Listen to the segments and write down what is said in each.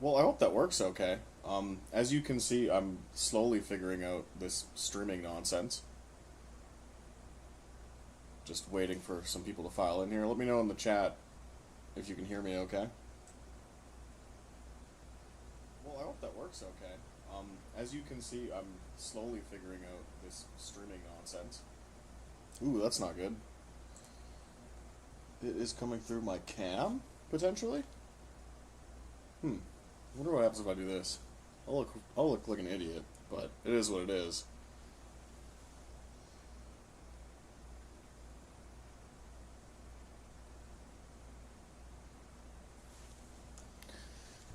Well, I hope that works okay. As you can see, I'm slowly figuring out this streaming nonsense. Just waiting for some people to file in here. Let me know in the chat if you can hear me okay. Well, I hope that works okay. As you can see, I'm slowly figuring out this streaming nonsense. Ooh, that's not good. It is coming through my cam, potentially? I wonder what happens if I do this. I'll look like an idiot, but it is what it is.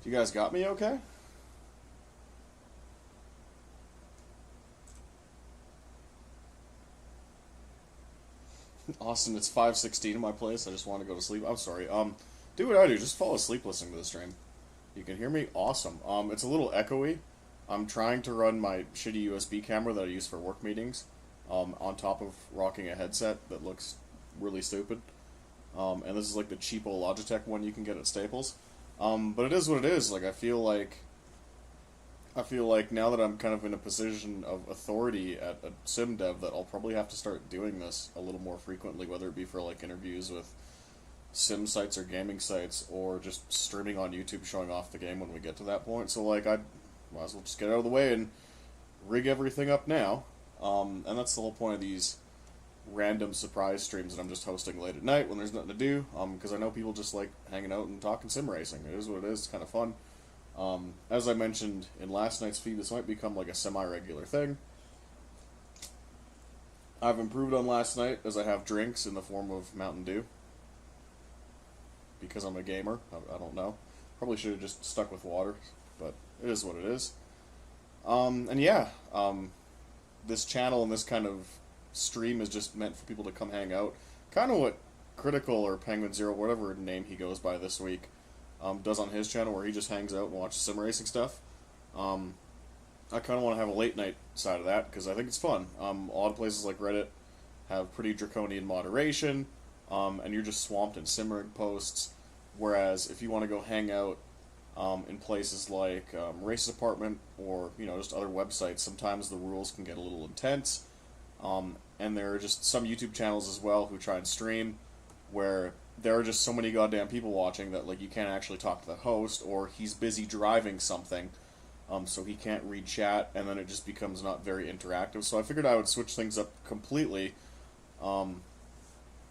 You guys got me okay? Austin, it's 5:16 in my place. I just want to go to sleep. I'm sorry. Do what I do. Just fall asleep listening to the stream. You can hear me? Awesome. It's a little echoey. I'm trying to run my shitty USB camera that I use for work meetings, on top of rocking a headset that looks really stupid. And this is like the cheapo Logitech one you can get at Staples. But it is what it is. Like I feel like now that I'm kind of in a position of authority at a sim dev that I'll probably have to start doing this a little more frequently, whether it be for like interviews with sim sites or gaming sites or just streaming on YouTube showing off the game when we get to that point. So like I might as well just get out of the way and rig everything up now. And that's the whole point of these random surprise streams that I'm just hosting late at night when there's nothing to do. Because I know people just like hanging out and talking sim racing. It is what it is. It's kind of fun. As I mentioned in last night's feed, this might become like a semi-regular thing. I've improved on last night as I have drinks in the form of Mountain Dew. Because I'm a gamer, I don't know. Probably should have just stuck with water, but it is what it is. And yeah, this channel and this kind of stream is just meant for people to come hang out. Kind of what Critical or Penguin Zero, whatever name he goes by this week, does on his channel, where he just hangs out and watches sim racing stuff. I kind of want to have a late night side of that because I think it's fun. A lot of places like Reddit have pretty draconian moderation, and you're just swamped in simmering posts. Whereas if you want to go hang out in places like Race Apartment or just other websites, sometimes the rules can get a little intense. And there are just some YouTube channels as well who try and stream where there are just so many goddamn people watching that like you can't actually talk to the host, or he's busy driving something, so he can't read chat, and then it just becomes not very interactive. So I figured I would switch things up completely, and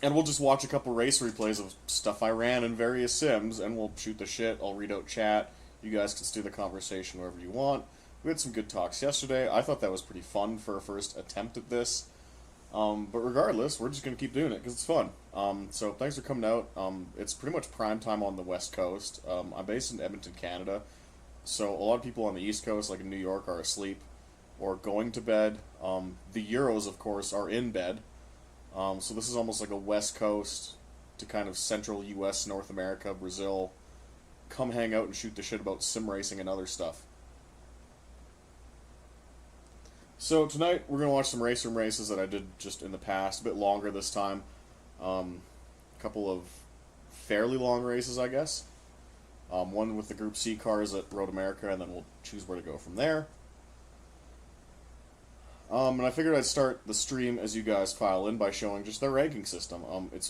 we'll just watch a couple race replays of stuff I ran in various sims, and we'll shoot the shit. I'll read out chat. You guys can steer the conversation wherever you want. We had some good talks yesterday. I thought that was pretty fun for a first attempt at this. But regardless, we're just going to keep doing it because it's fun. So thanks for coming out. It's pretty much prime time on the West Coast. I'm based in Edmonton, Canada. So a lot of people on the East Coast, like in New York, are asleep or going to bed. The Euros, of course, are in bed. So this is almost like a West Coast to kind of central U.S., North America, Brazil. Come hang out and shoot the shit about sim racing and other stuff. So tonight we're going to watch some RaceRoom races that I did just in the past, a bit longer this time. A couple of fairly long races, I guess. One with the Group C cars at Road America, and then we'll choose where to go from there. And I figured I'd start the stream as you guys file in by showing just their ranking system.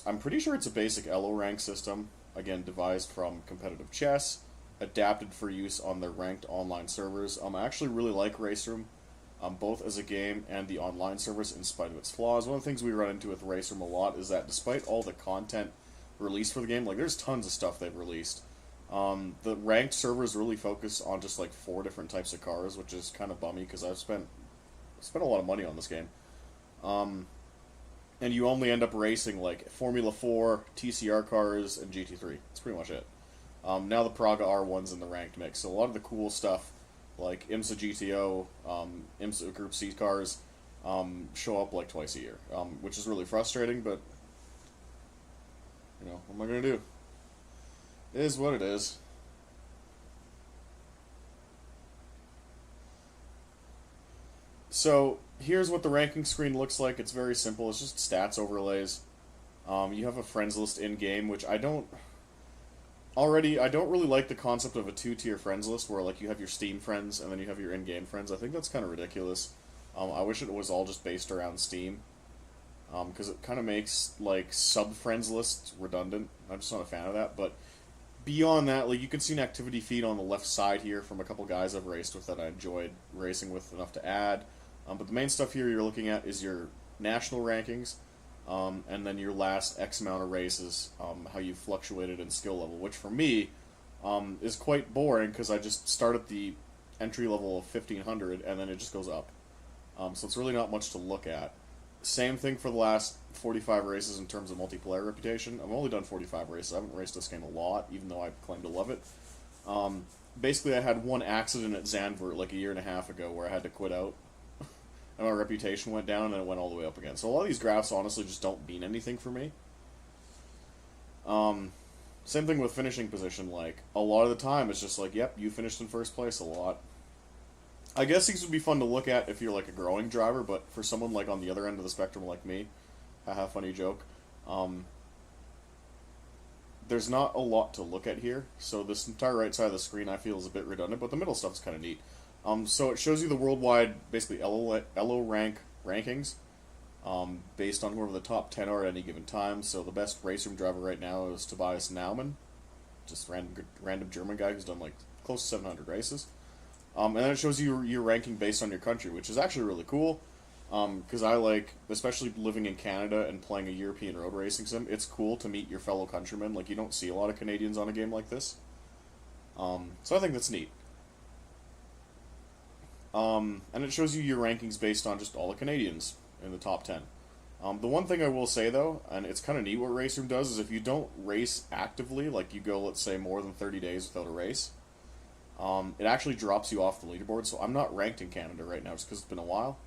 I'm pretty sure it's a basic ELO rank system, again devised from competitive chess, adapted for use on their ranked online servers. I actually really like RaceRoom. Both as a game and the online service, in spite of its flaws. One of the things we run into with RaceRoom a lot is that despite all the content released for the game, like there's tons of stuff they've released, the ranked servers really focus on just like 4 different types of cars, which is kind of bummy because I've spent a lot of money on this game. And you only end up racing like Formula 4, TCR cars, and GT3. That's pretty much it. Now the Praga R1's in the ranked mix, so a lot of the cool stuff like IMSA GTO, IMSA Group C cars, show up like twice a year, which is really frustrating, but, what am I going to do? It is what it is. So, here's what the ranking screen looks like. It's very simple. It's just stats overlays. You have a friends list in-game, which I don't already, I don't really like the concept of a two-tier friends list where like you have your Steam friends and then you have your in-game friends. I think that's kind of ridiculous. I wish it was all just based around Steam, because it kind of makes like sub-friends lists redundant. I'm just not a fan of that. But beyond that, like you can see an activity feed on the left side here from a couple guys I've raced with that I enjoyed racing with enough to add. But the main stuff here you're looking at is your national rankings, and then your last X amount of races, how you fluctuated in skill level, which for me is quite boring because I just start at the entry level of 1500 and then it just goes up. So it's really not much to look at. Same thing for the last 45 races in terms of multiplayer reputation. I've only done 45 races. I haven't raced this game a lot, even though I claim to love it. Basically, I had one accident at Zandvoort like a year and a half ago where I had to quit out. And my reputation went down, and then it went all the way up again. So a lot of these graphs honestly just don't mean anything for me. Same thing with finishing position. Like, a lot of the time, it's just like, yep, you finished in first place a lot. I guess these would be fun to look at if you're like a growing driver, but for someone like on the other end of the spectrum like me, haha, funny joke, there's not a lot to look at here. So this entire right side of the screen I feel is a bit redundant, but the middle stuff is kind of neat. So it shows you the worldwide, basically, ELO rank rankings, based on whoever the top 10 are at any given time. So the best RaceRoom driver right now is Tobias Naumann, just random German guy who's done like close to 700 races. And then it shows you your ranking based on your country, which is actually really cool, because I like, especially living in Canada and playing a European road racing sim, it's cool to meet your fellow countrymen. Like, you don't see a lot of Canadians on a game like this. So I think that's neat. And it shows you your rankings based on just all the Canadians in the top 10. The one thing I will say, though, and it's kind of neat what RaceRoom does, is if you don't race actively, like you go, let's say, more than 30 days without a race, it actually drops you off the leaderboard. So I'm not ranked in Canada right now just because it's been a while.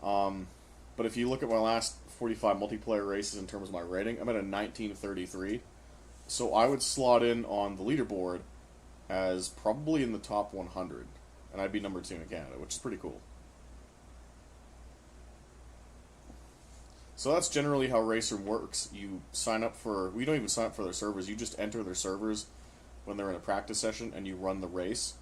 But if you look at my last 45 multiplayer races in terms of my rating, I'm at a 1933. So I would slot in on the leaderboard as probably in the top 100. And I'd be number 2 in Canada, which is pretty cool. So that's generally how RaceRoom works. You sign up for... We don't even sign up for their servers. You just enter their servers when they're in a practice session, and you run the race.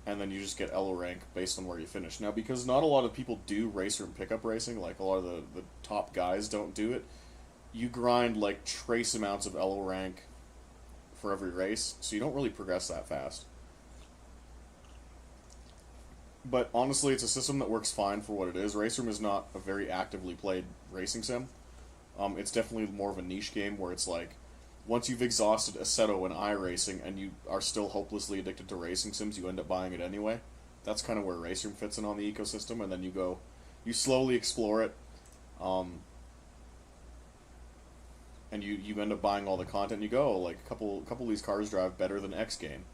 And then you just get ELO rank based on where you finish. Now, because not a lot of people do RaceRoom pickup racing, like a lot of the top guys don't do it, you grind like trace amounts of ELO rank for every race, so you don't really progress that fast. But honestly, it's a system that works fine for what it is. RaceRoom is not a very actively played racing sim. It's definitely more of a niche game where it's like, once you've exhausted Assetto and iRacing and you are still hopelessly addicted to racing sims, you end up buying it anyway. That's kind of where RaceRoom fits in on the ecosystem, and then you slowly explore it, and you end up buying all the content. You go, like, a couple of these cars drive better than X game.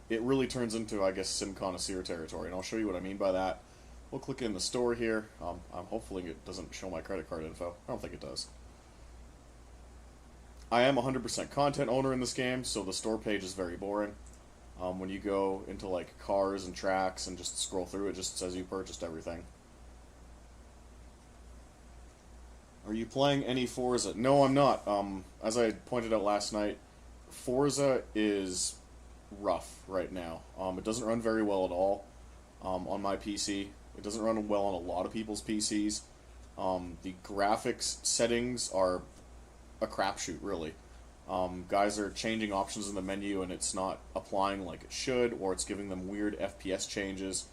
It really turns into, I guess, sim connoisseur territory, and I'll show you what I mean by that. We'll click in the store here. I'm hopefully it doesn't show my credit card info. I don't think it does. I am 100% content owner in this game, so the store page is very boring. When you go into like cars and tracks and just scroll through, it just says you purchased everything. Are you playing any Forza? No, I'm not. As I pointed out last night, Forza is rough right now. It doesn't run very well at all on my PC. It doesn't run well on a lot of people's PCs. The graphics settings are a crapshoot, really. Guys are changing options in the menu and it's not applying like it should, or it's giving them weird FPS changes.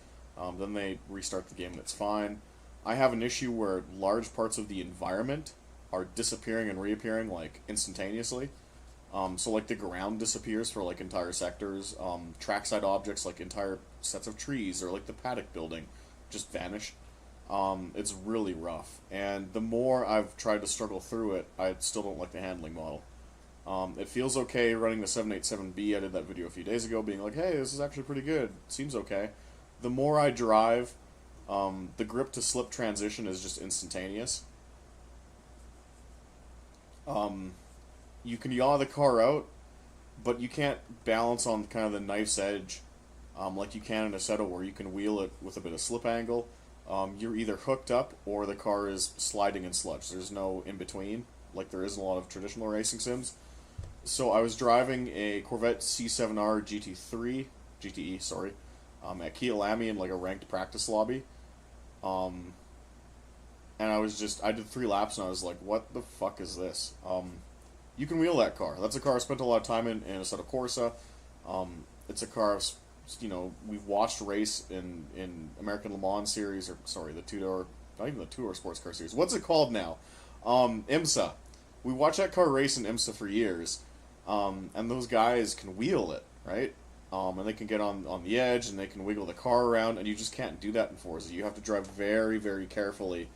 Then they restart the game and it's fine. I have an issue where large parts of the environment are disappearing and reappearing like instantaneously. So like the ground disappears for like entire sectors. Trackside objects like entire sets of trees or like the paddock building just vanish. It's really rough, and the more I've tried to struggle through it, I still don't like the handling model. It feels okay running the 787B. I did that video a few days ago being like, hey, this is actually pretty good. Seems okay. The more I drive, the grip to slip transition is just instantaneous. You can yaw the car out, but you can't balance on kind of the knife's edge like you can in Assetto, where you can wheel it with a bit of slip angle. You're either hooked up or the car is sliding in sludge. There's no in-between, like there is in a lot of traditional racing sims. So I was driving a Corvette C7R GTE, sorry, at Kia Lamy in like a ranked practice lobby. Um, and I did 3 laps and I was like, what the fuck is this? You can wheel that car. That's a car I spent a lot of time in a set of Corsa. It's a car, we've watched race in American Le Mans series, or sorry, the two-door, not even the two-door sports car series. What's it called now? IMSA. We watched that car race in IMSA for years, and those guys can wheel it, right? And they can get on the edge, and they can wiggle the car around, and you just can't do that in Forza. You have to drive very, very carefully,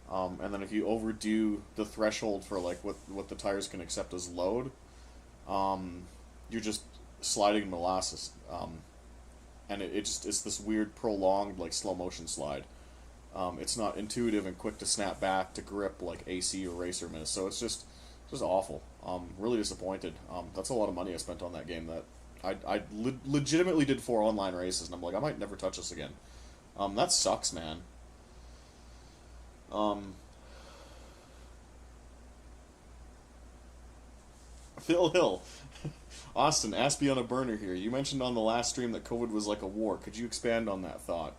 and then if you overdo the threshold for like what the tires can accept as load, you're just sliding in molasses, and it's this weird prolonged like slow motion slide. It's not intuitive and quick to snap back to grip like AC or RaceRoom is, so it's just awful. Really disappointed. That's a lot of money I spent on that game. That I legitimately did 4 online races, and I'm like, I might never touch this again. That sucks, man. Phil Hill. Austin, Aspie on a burner here. You mentioned on the last stream that COVID was like a war. Could you expand on that thought?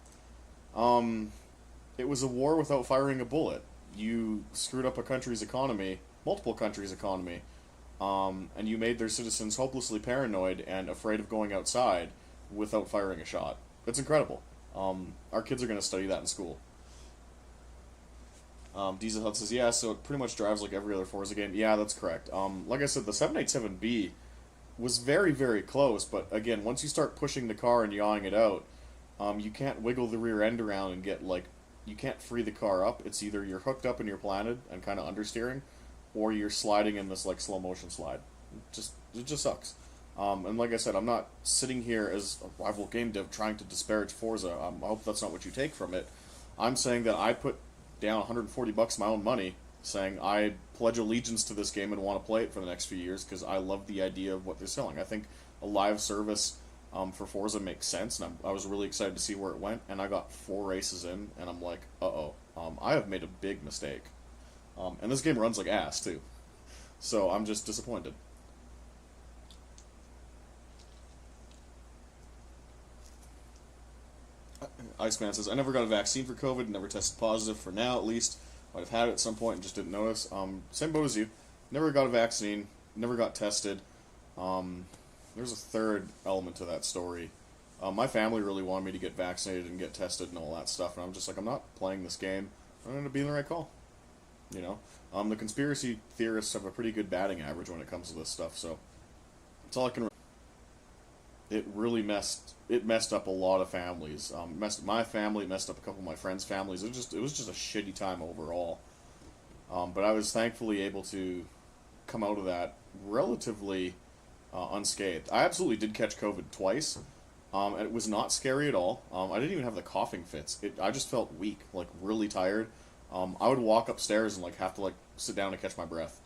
It was a war without firing a bullet. You screwed up a country's economy, multiple countries' economy, and you made their citizens hopelessly paranoid and afraid of going outside without firing a shot. It's incredible. Our kids are going to study that in school. Diesel Hut says, yeah, so it pretty much drives like every other Forza game. Yeah, that's correct. Like I said, the 787B was very, very close, but again, once you start pushing the car and yawing it out, you can't wiggle the rear end around and get like, you can't free the car up. It's either you're hooked up and you're planted and kind of understeering, or you're sliding in this like slow motion slide. It just sucks. And like I said, I'm not sitting here as a rival game dev trying to disparage Forza. I hope that's not what you take from it. I'm saying that I put down $140 my own money, saying I pledge allegiance to this game and want to play it for the next few years because I love the idea of what they're selling. I think a live service for Forza makes sense, and I was really excited to see where it went, and I got 4 races in, and I'm like, uh-oh, I have made a big mistake. And this game runs like ass, too. So I'm just disappointed. Iceman says, I never got a vaccine for COVID, never tested positive for now, at least. Might have had it at some point and just didn't notice. Same boat as you. Never got a vaccine, never got tested. There's a third element to that story. My family really wanted me to get vaccinated and get tested and all that stuff, and I'm just like, I'm not playing this game. I'm going to be in the right call. You know? The conspiracy theorists have a pretty good batting average when it comes to this stuff, so that's all I can... It really messed up a lot of families. Messed my family, messed up a couple of my friends' families. It was just a shitty time overall. But I was thankfully able to come out of that relatively unscathed. I absolutely did catch COVID twice. And it was not scary at all. I didn't even have the coughing fits. I just felt weak, like really tired. I would walk upstairs and like have to like sit down to catch my breath.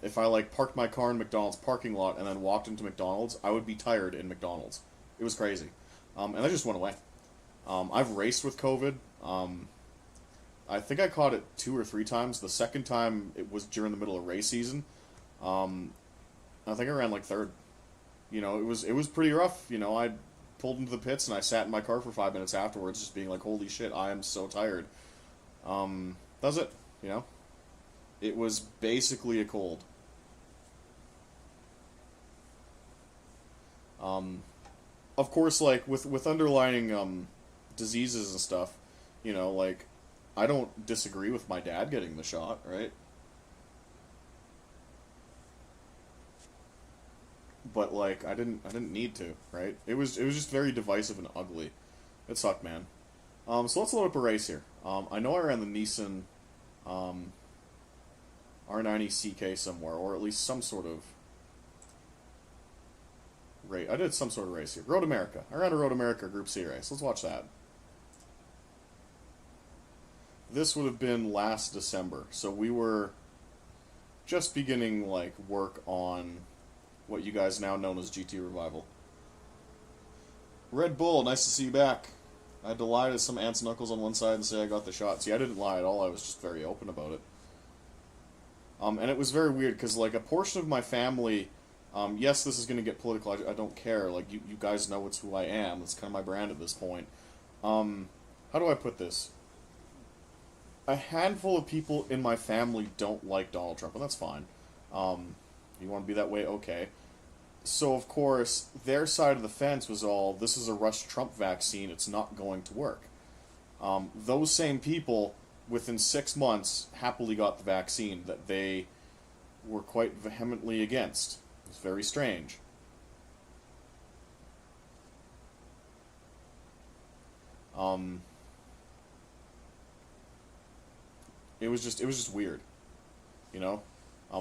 If I like parked my car in McDonald's parking lot and then walked into McDonald's, I would be tired in McDonald's. It was crazy. And that just went away. I've raced with COVID. I think I caught it 2 or 3 times. The second time it was during the middle of race season. I think I ran like 3rd. You know, it was pretty rough. You know, I pulled into the pits and I sat in my car for 5 minutes afterwards, just being like, "Holy shit, I am so tired." That's it. You know, it was basically a cold. Of course, like with underlying diseases and stuff, you know, like I don't disagree with my dad getting the shot, right? But like I didn't need to, right? It was just very divisive and ugly. It sucked, man. So let's load up a race here. I know I ran the Nissan R90 CK somewhere, or at least some sort of race. I did some sort of race here. Road America. I ran a Road America Group C race. Let's watch that. This would have been last December, so we were just beginning like work on what you guys now known as GT Revival. Red Bull, nice to see you back. I had to lie to some aunts and uncles on one side and say I got the shot. See, I didn't lie at all. I was just very open about it. And it was very weird because like a portion of my family, yes, this is going to get political. I don't care. Like you guys know it's who I am. It's kind of my brand at this point. How do I put this? A handful of people in my family don't like Donald Trump, and that's fine. You want to be that way, okay. So of course, their side of the fence was all, this is a Rush Trump vaccine. It's not going to work. Those same people, within 6 months, happily got the vaccine that they were quite vehemently against. It's very strange. It was just weird, you know.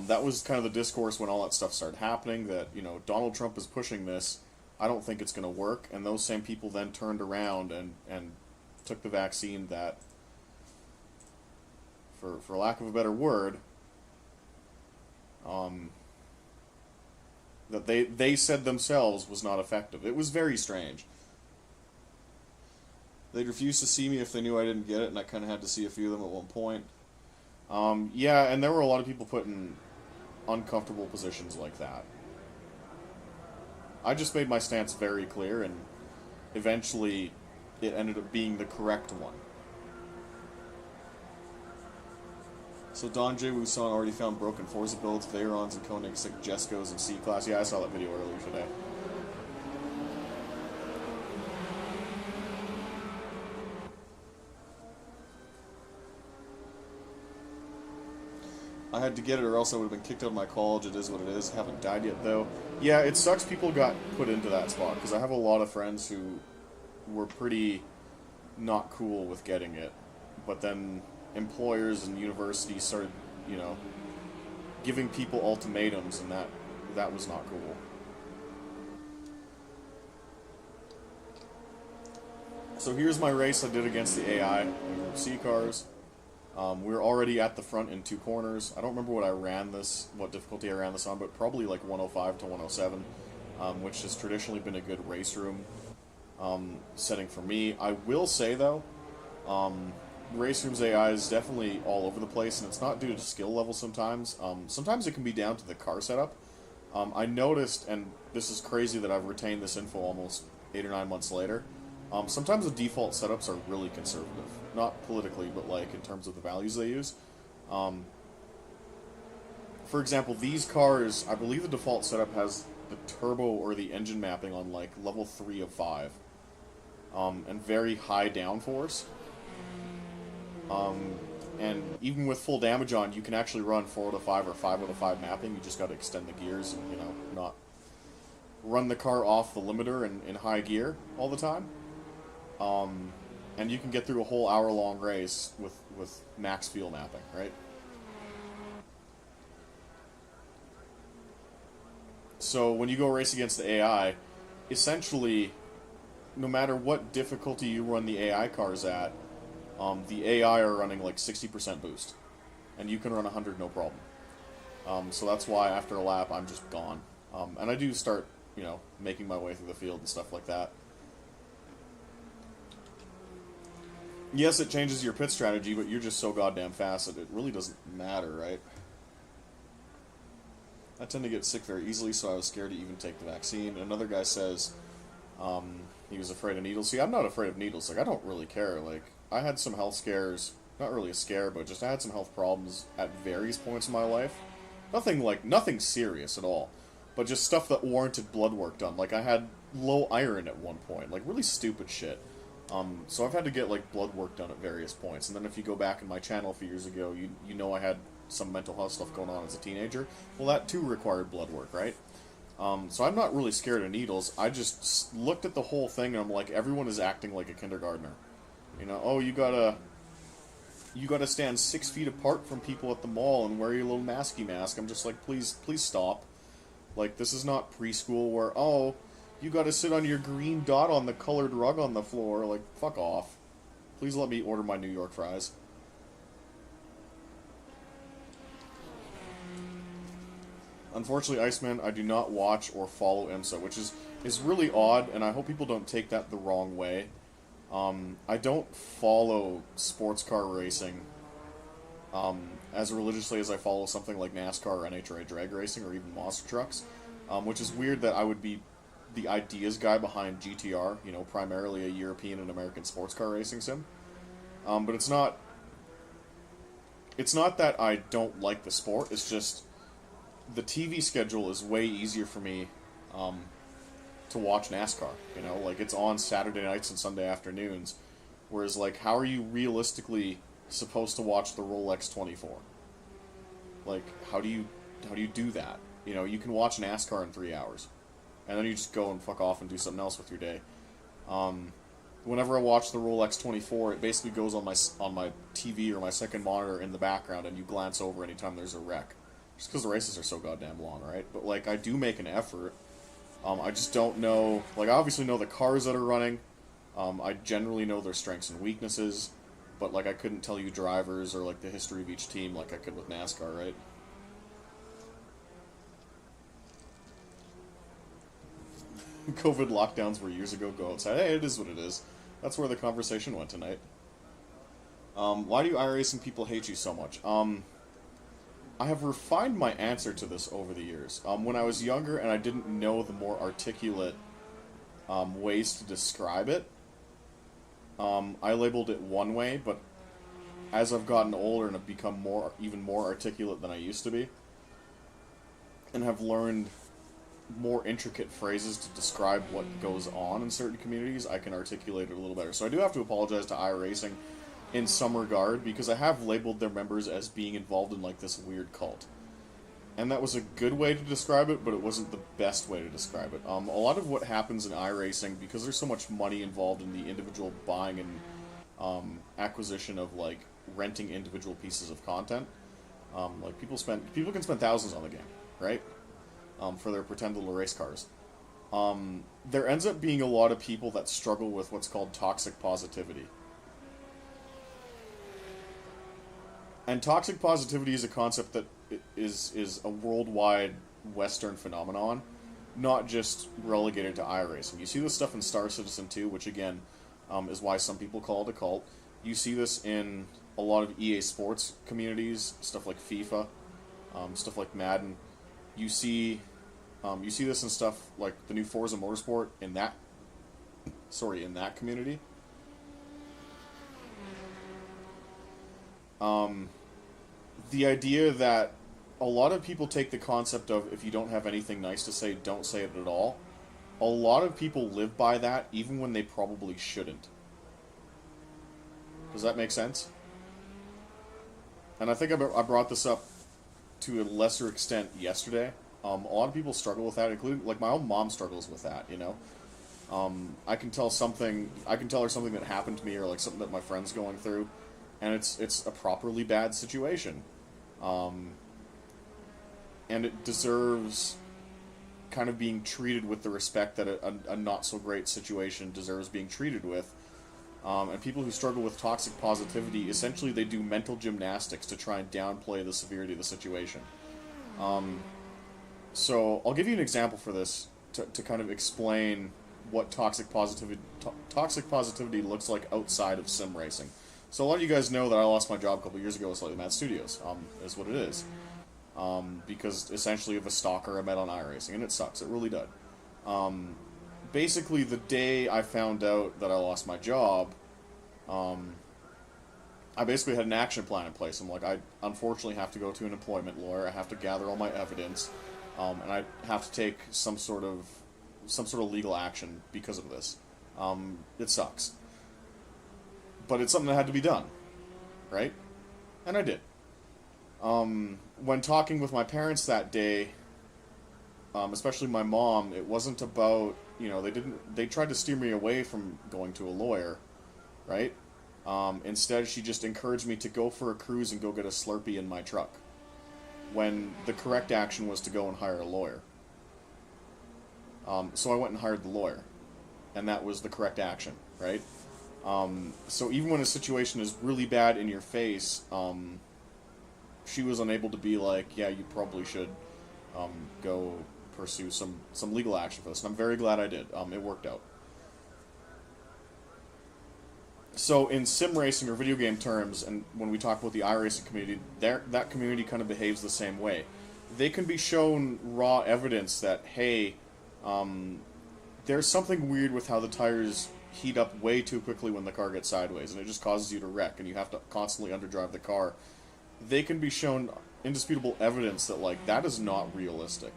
That was kind of the discourse when all that stuff started happening. That Donald Trump is pushing this. I don't think it's going to work. And those same people then turned around and took the vaccine that, for lack of a better word, that they said themselves was not effective. It was very strange. They'd refuse to see me if they knew I didn't get it, and I kind of had to see a few of them at one point. Yeah, and there were a lot of people put in uncomfortable positions like that. I just made my stance very clear, and eventually it ended up being the correct one. So Don J. Wusan already found broken Forza builds, Veyrons and Koenigsegg, Jescos, and C-Class. Yeah, I saw that video earlier today. I had to get it or else I would have been kicked out of my college. It is what it is. Haven't died yet, though. Yeah, it sucks people got put into that spot, because I have a lot of friends who were pretty not cool with getting it. But then employers and universities started, giving people ultimatums, and that was not cool. So here's my race I did against the AI. C cars. We were already at the front in 2 corners. I don't remember what difficulty I ran this on, but probably like 105 to 107, which has traditionally been a good RaceRoom setting for me. I will say, though, RaceRoom's AI is definitely all over the place, and it's not due to skill level sometimes. Sometimes it can be down to the car setup. I noticed, and this is crazy that I've retained this info almost 8 or 9 months later, sometimes the default setups are really conservative. Not politically, but like in terms of the values they use. For example, these cars, I believe the default setup has the turbo or the engine mapping on like level 3 of 5. And very high downforce. And even with full damage on, you can actually run 4 out of 5 or 5 out of 5 mapping. You just got to extend the gears and, not run the car off the limiter in high gear all the time. And you can get through a whole hour-long race with max fuel mapping, right? So when you go race against the AI, essentially, no matter what difficulty you run the AI cars at, the AI are running like 60% boost. And you can run 100 no problem. So that's why after a lap, I'm just gone. And I do start, making my way through the field and stuff like that. Yes, it changes your pit strategy, but you're just so goddamn fast that it really doesn't matter, right? I tend to get sick very easily, so I was scared to even take the vaccine. Another guy says he was afraid of needles. See, I'm not afraid of needles. Like, I don't really care. Like, I had some health scares. Not really a scare, but just I had some health problems at various points in my life. Nothing serious at all. But just stuff that warranted blood work done. Like, I had low iron at one point. Like, really stupid shit. So I've had to get, like, blood work done at various points. And then if you go back in my channel a few years ago, you know I had some mental health stuff going on as a teenager. Well, that too required blood work, right? So I'm not really scared of needles. I just looked at the whole thing and I'm like, everyone is acting like a kindergartner. Oh, you gotta stand 6 feet apart from people at the mall and wear your little masky mask. I'm just like, please stop. Like, this is not preschool where, oh, you gotta sit on your green dot on the colored rug on the floor. Like, fuck off. Please let me order my New York fries. Unfortunately, Iceman, I do not watch or follow IMSA, which is really odd, and I hope people don't take that the wrong way. I don't follow sports car racing as religiously as I follow something like NASCAR or NHRA drag racing or even monster trucks, which is weird that I would be the ideas guy behind GTR, you know, primarily a European and American sports car racing sim. But it's not that I don't like the sport. It's just the TV schedule is way easier for me to watch NASCAR. You know, like it's on Saturday nights and Sunday afternoons, whereas like how are you realistically supposed to watch the Rolex 24? Like how do you do that? You know, you can watch NASCAR in 3 hours, and then you just go and fuck off and do something else with your day. Whenever I watch the Rolex 24, it basically goes on my TV or my second monitor in the background, and you glance over anytime there's a wreck. Just because the races are so goddamn long, right? But like I do make an effort. I just don't know. Like I obviously know the cars that are running. I generally know their strengths and weaknesses, but like I couldn't tell you drivers or like the history of each team like I could with NASCAR, right? COVID lockdowns were years ago. Go outside. Hey, it is what it is. That's where the conversation went tonight. Why do iRacing people hate you so much? I have refined my answer to this over the years. When I was younger and I didn't know the more articulate ways to describe it, I labeled it one way, but as I've gotten older and have become even more articulate than I used to be, and have learned more intricate phrases to describe what goes on in certain communities, I can articulate it a little better. So I do have to apologize to iRacing in some regard, because I have labeled their members as being involved in like this weird cult. And that was a good way to describe it, but it wasn't the best way to describe it. A lot of what happens in iRacing, because there's so much money involved in the individual buying and acquisition of like renting individual pieces of content, like people can spend thousands on the game, right? For their pretend little race cars. There ends up being a lot of people that struggle with what's called toxic positivity. And toxic positivity is a concept that is a worldwide Western phenomenon, not just relegated to iRacing. You see this stuff in Star Citizen 2, which again is why some people call it a cult. You see this in a lot of EA Sports communities, stuff like FIFA, stuff like Madden. You see this in stuff like the new Forza Motorsport in that community. The idea that a lot of people take the concept of if you don't have anything nice to say, don't say it at all. A lot of people live by that even when they probably shouldn't. Does that make sense? And I think I brought this up to a lesser extent yesterday. A lot of people struggle with that, including like my own mom struggles with that. You know, I can tell her something that happened to me or like something that my friend's going through, and it's a properly bad situation, and it deserves kind of being treated with the respect that a not so great situation deserves being treated with. And people who struggle with toxic positivity, essentially they do mental gymnastics to try and downplay the severity of the situation. So I'll give you an example for this to kind of explain what toxic positivity looks like outside of sim racing. So a lot of you guys know that I lost my job a couple years ago with Slightly Mad Studios, is what it is. Because essentially of a stalker I met on iRacing, and it sucks, it really did. Basically the day I found out that I lost my job, I basically had an action plan in place. I'm like, I unfortunately have to go to an employment lawyer, I have to gather all my evidence, and I have to take some sort of legal action because of this. It sucks. But it's something that had to be done, right? And I did. When talking with my parents that day, especially my mom, it wasn't about, you know, they tried to steer me away from going to a lawyer, right? Instead, she just encouraged me to go for a cruise and go get a Slurpee in my truck, when the correct action was to go and hire a lawyer. So I went and hired the lawyer, and that was the correct action, right? So even when a situation is really bad in your face, she was unable to be like, yeah, you probably should go pursue some legal action for this. And I'm very glad I did. It worked out. So in sim racing or video game terms, and when we talk about the iRacing community, that community kind of behaves the same way. They can be shown raw evidence that, hey, um, there's something weird with how the tires heat up way too quickly when the car gets sideways, and it just causes you to wreck, and you have to constantly underdrive the car. They can be shown indisputable evidence that, like, that is not realistic.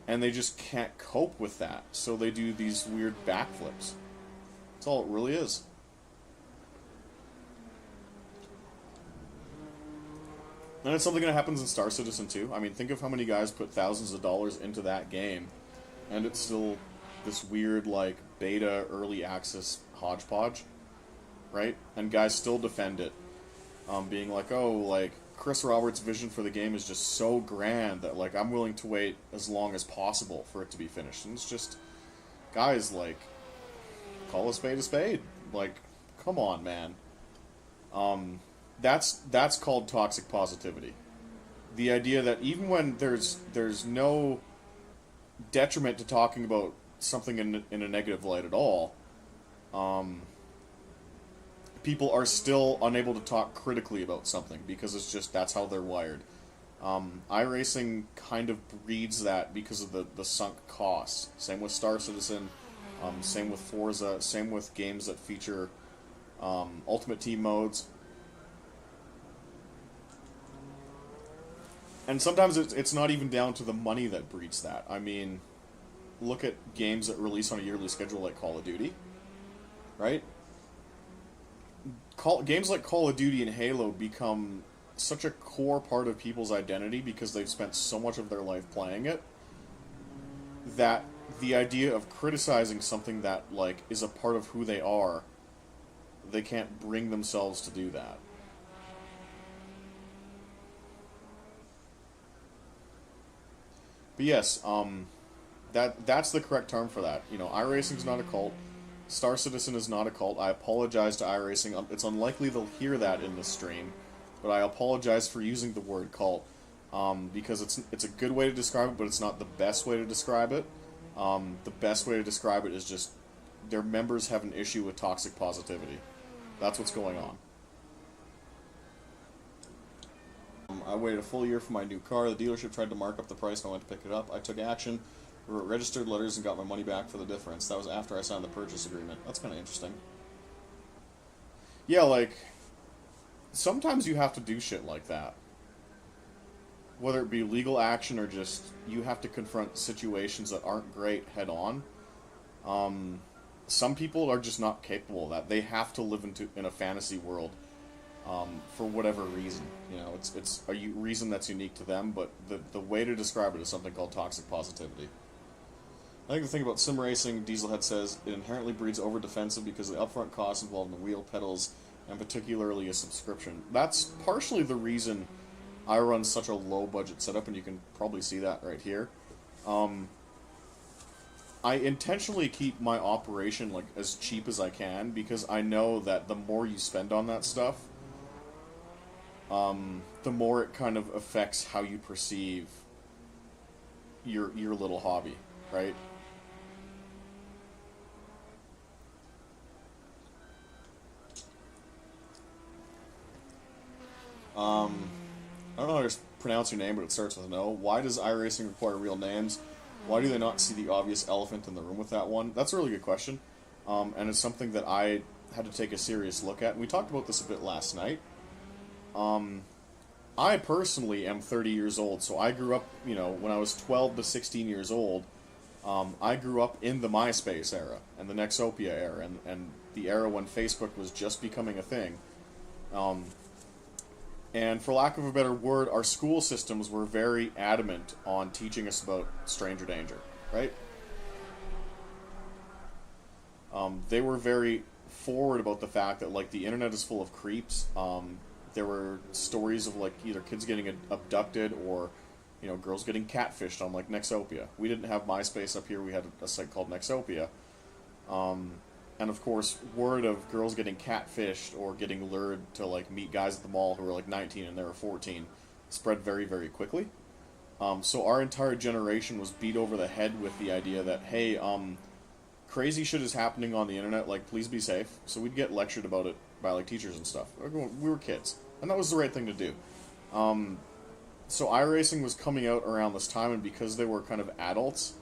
And they just can't cope with that, so they do these weird backflips. That's all it really is. And it's something that happens in Star Citizen too. I mean, think of how many guys put thousands of dollars into that game, and it's still this weird, like, beta, early access hodgepodge, right? And guys still defend it, being like, oh, like, Chris Roberts' vision for the game is just so grand that, like, I'm willing to wait as long as possible for it to be finished. And it's just, guys, like, call a spade a spade. Like, come on, man. That's called toxic positivity. The idea that even when there's no detriment to talking about something in a negative light at all, people are still unable to talk critically about something because it's just that's how they're wired. iRacing kind of breeds that because of the sunk costs. Same with Star Citizen, same with Forza, same with games that feature Ultimate Team modes. And sometimes it's not even down to the money that breeds that. I mean, look at games that release on a yearly schedule like Call of Duty, right? Games like Call of Duty and Halo become such a core part of people's identity because they've spent so much of their life playing it, that the idea of criticizing something that, like, is a part of who they are, they can't bring themselves to do that. But yes, that's the correct term for that. You know, iRacing's not a cult. Star Citizen is not a cult. I apologize to iRacing. It's unlikely they'll hear that in this stream, but I apologize for using the word cult, because it's a good way to describe it, but it's not the best way to describe it. The best way to describe it is just their members have an issue with toxic positivity. That's what's going on. I waited a full year for my new car. The dealership tried to mark up the price when I went to pick it up. I took action, wrote registered letters, and got my money back for the difference. That was after I signed the purchase agreement. That's kind of interesting. Yeah, like, sometimes you have to do shit like that. Whether it be legal action or just you have to confront situations that aren't great head on. Some people are just not capable of that. They have to live in a fantasy world. For whatever reason, you know, it's a reason that's unique to them, but the way to describe it is something called toxic positivity. I think the thing about sim racing, Dieselhead says, it inherently breeds over-defensive because of the upfront costs involved in the wheel, pedals, and particularly a subscription. That's partially the reason I run such a low-budget setup, and you can probably see that right here. I intentionally keep my operation, like, as cheap as I can, because I know that the more you spend on that stuff, the more it kind of affects how you perceive your little hobby, right? I don't know how to pronounce your name, but it starts with an O. Why does iRacing require real names? Why do they not see the obvious elephant in the room with that one? That's a really good question, and it's something that I had to take a serious look at. And we talked about this a bit last night. I personally am 30 years old, so I grew up, you know, when I was 12 to 16 years old, I grew up in the MySpace era, and the Nexopia era, and the era when Facebook was just becoming a thing. And for lack of a better word, our school systems were very adamant on teaching us about stranger danger, right? They were very forward about the fact that, like, the internet is full of creeps. There were stories of, like, either kids getting abducted or, you know, girls getting catfished on, like, Nexopia. We didn't have MySpace up here. We had a site called Nexopia. And, of course, word of girls getting catfished or getting lured to, like, meet guys at the mall who were, like, 19 and they were 14 spread very, very quickly. So our entire generation was beat over the head with the idea that, hey, crazy shit is happening on the internet, like, please be safe. So we'd get lectured about it by, like, teachers and stuff. We were kids. And that was the right thing to do. So iRacing was coming out around this time, and because they were kind of adults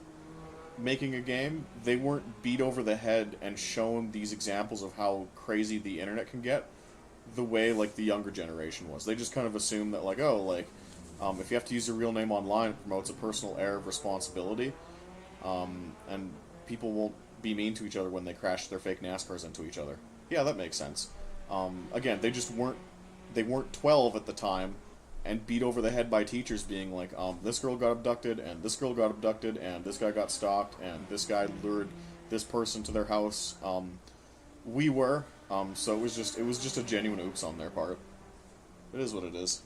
making a game, they weren't beat over the head and shown these examples of how crazy the internet can get the way, like, the younger generation was. They just kind of assumed that, like, oh, like, if you have to use your real name online, it promotes a personal air of responsibility, and people won't be mean to each other when they crash their fake NASCARs into each other. Yeah, that makes sense. Again, they weren't 12 at the time, and beat over the head by teachers being like, this girl got abducted, and this girl got abducted, and this guy got stalked, and this guy lured this person to their house. We were, so it was just a genuine oops on their part. It is what it is.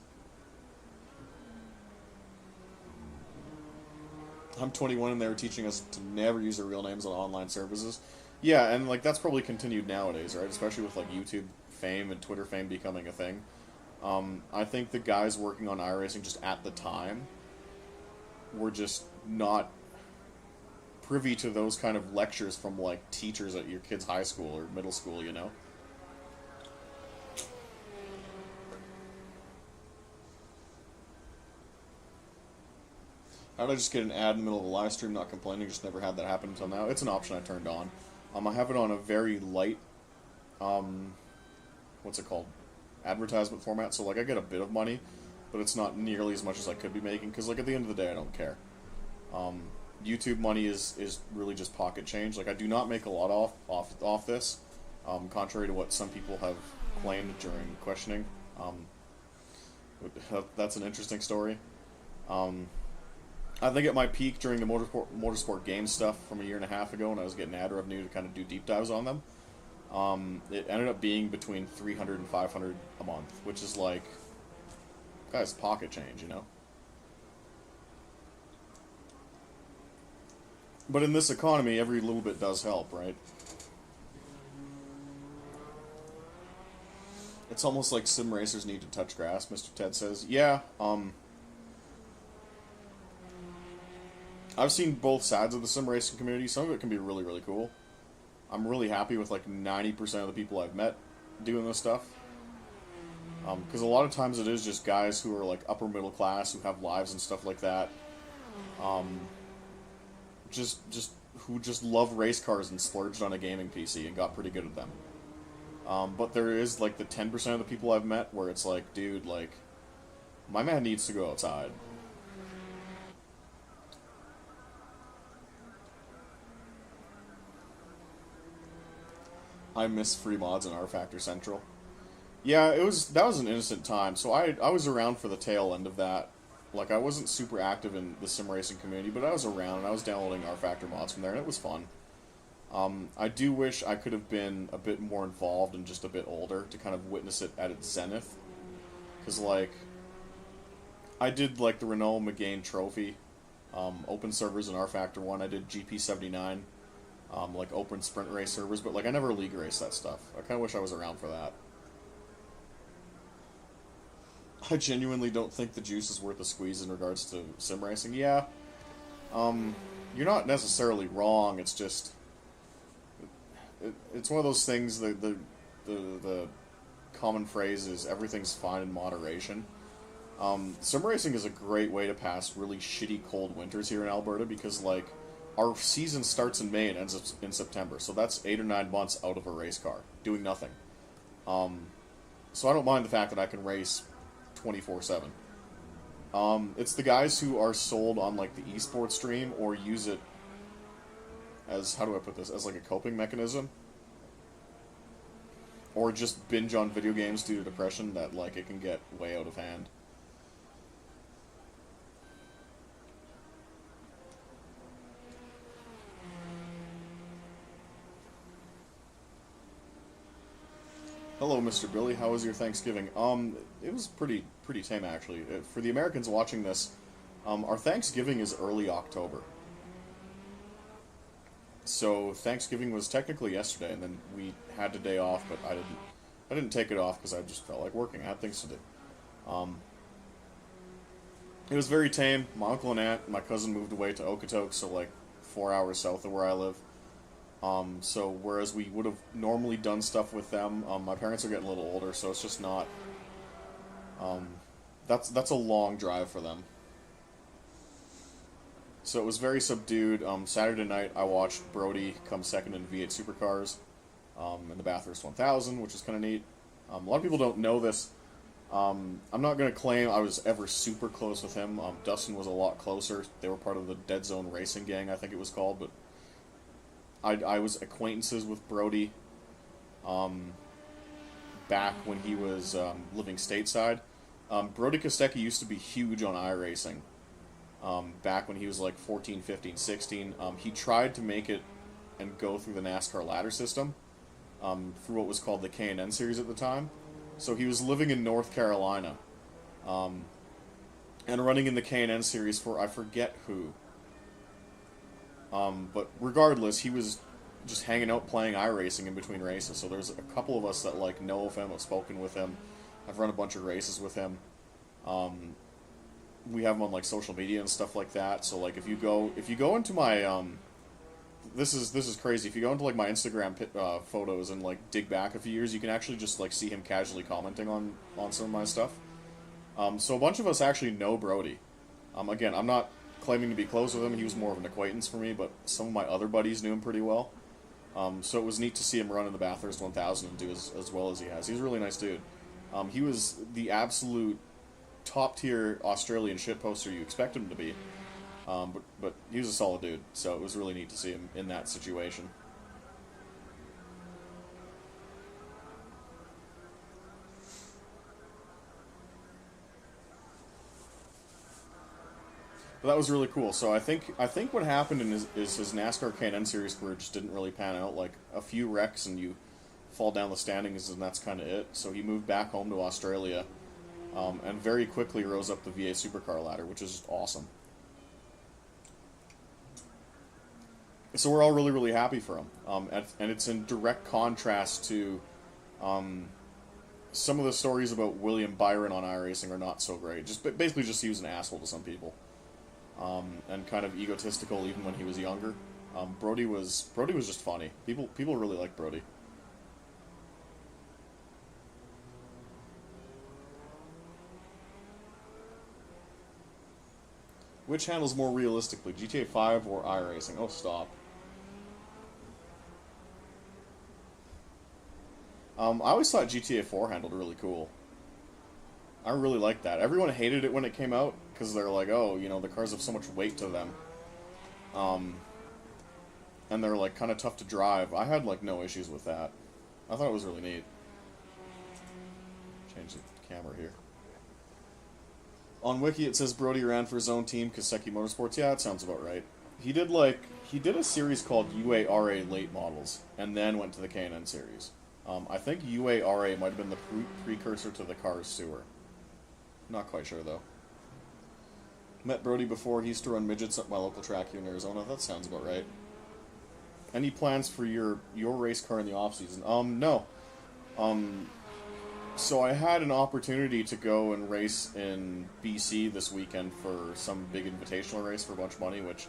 I'm 21 and they were teaching us to never use our real names on online services. Yeah, and like that's probably continued nowadays, right? Especially with like YouTube fame and Twitter fame becoming a thing. I think the guys working on iRacing just at the time were just not privy to those kind of lectures from like teachers at your kid's high school or middle school, you know? How did I just get an ad in the middle of a live stream not complaining? Just never had that happen until now. It's an option I turned on. I have it on a very light, what's it called? Advertisement format, so like I get a bit of money, but it's not nearly as much as I could be making, because like at the end of the day I don't care. YouTube money is really just pocket change. Like I do not make a lot off this, contrary to what some people have claimed during questioning. That's an interesting story. I think at my peak during the motorsport game stuff from a year and a half ago when I was getting ad revenue to kind of do deep dives on them, it ended up being between $300 and $500 a month, which is like, guys, pocket change, you know? But in this economy, every little bit does help, right? It's almost like sim racers need to touch grass, Mr. Ted says. Yeah, I've seen both sides of the sim racing community. Some of it can be really, really cool. I'm really happy with like 90% of the people I've met doing this stuff. Because a lot of times it is just guys who are like upper middle class, who have lives and stuff like that. Who just love race cars and splurged on a gaming PC and got pretty good at them. But there is like the 10% of the people I've met where it's like, dude, like, my man needs to go outside. I miss free mods in R Factor Central. Yeah, that was an innocent time. So I was around for the tail end of that. Like I wasn't super active in the sim racing community, but I was around and I was downloading R Factor mods from there, and it was fun. I do wish I could have been a bit more involved and just a bit older to kind of witness it at its zenith. Because like, I did like the Renault Megane Trophy, open servers in R Factor 1. I did GP79. Like open sprint race servers, but like I never league raced that stuff. I kind of wish I was around for that. I genuinely don't think the juice is worth a squeeze in regards to sim racing. Yeah, you're not necessarily wrong. It's just it's one of those things. The common phrase is everything's fine in moderation. Sim racing is a great way to pass really shitty cold winters here in Alberta because like. Our season starts in May and ends in September, so that's 8 or 9 months out of a race car, doing nothing. So I don't mind the fact that I can race 24/7. It's the guys who are sold on like the esports stream or use it as, how do I put this, as like a coping mechanism, or just binge on video games due to depression that like it can get way out of hand. Hello, Mr. Billy. How was your Thanksgiving? It was pretty tame, actually. For the Americans watching this, our Thanksgiving is early October. So Thanksgiving was technically yesterday, and then we had the day off, but I didn't take it off because I just felt like working. I had things to do. It was very tame. My uncle and aunt and my cousin moved away to Okotoks, so like 4 hours south of where I live. So whereas we would have normally done stuff with them, my parents are getting a little older, so it's just not. Um, that's a long drive for them. So it was very subdued. Saturday night, I watched Brody come second in V8 Supercars in the Bathurst 1000, which is kind of neat. A lot of people don't know this. I'm not going to claim I was ever super close with him. Dustin was a lot closer. They were part of the Dead Zone Racing Gang, I think it was called. But I was acquaintances with Brody back when he was living stateside. Brody Kostecki used to be huge on iRacing. Back when he was like 14, 15, 16. He tried to make it and go through the NASCAR ladder system through what was called the K&N series at the time. So he was living in North Carolina and running in the K&N series for I forget who. But regardless, he was just hanging out playing iRacing in between races. So there's a couple of us that like know of him, have spoken with him. I've run a bunch of races with him. We have him on like social media and stuff like that. So like if you go into my this is crazy. If you go into like my Instagram photos and like dig back a few years, you can actually just like see him casually commenting on some of my stuff. So a bunch of us actually know Brody. Again, I'm not claiming to be close with him. He was more of an acquaintance for me, but some of my other buddies knew him pretty well. So it was neat to see him run in the Bathurst 1000 and do as well as he has. He's a really nice dude. He was the absolute top-tier Australian shitposter you expect him to be. But he was a solid dude, so it was really neat to see him in that situation. But that was really cool. So I think what happened is his NASCAR K&N Series career just didn't really pan out. Like a few wrecks and you fall down the standings, and that's kind of it. So he moved back home to Australia. And very quickly rose up the VA Supercar ladder, which is just awesome. So we're all really, really happy for him. And it's in direct contrast to some of the stories about William Byron on iRacing are not so great. Basically just he was an asshole to some people. And kind of egotistical even when he was younger. Brody was just funny. People really liked Brody. Which handles more realistically, GTA 5 or iRacing? Oh, stop. I always thought GTA 4 handled really cool. I really liked that. Everyone hated it when it came out, because they're like, oh, you know, the cars have so much weight to them. And they're, like, kind of tough to drive. I had, like, no issues with that. I thought it was really neat. Change the camera here. On Wiki, it says Brody ran for his own team, Kostecki Motorsports. Yeah, that sounds about right. He did a series called UARA Late Models, and then went to the K&N series. I think UARA might have been the precursor to the Cars Sewer. Not quite sure, though. Met Brody before. He used to run midgets at my local track here in Arizona. That sounds about right. Any plans for your race car in the off-season? No. So I had an opportunity to go and race in BC this weekend for some big invitational race for a bunch of money, which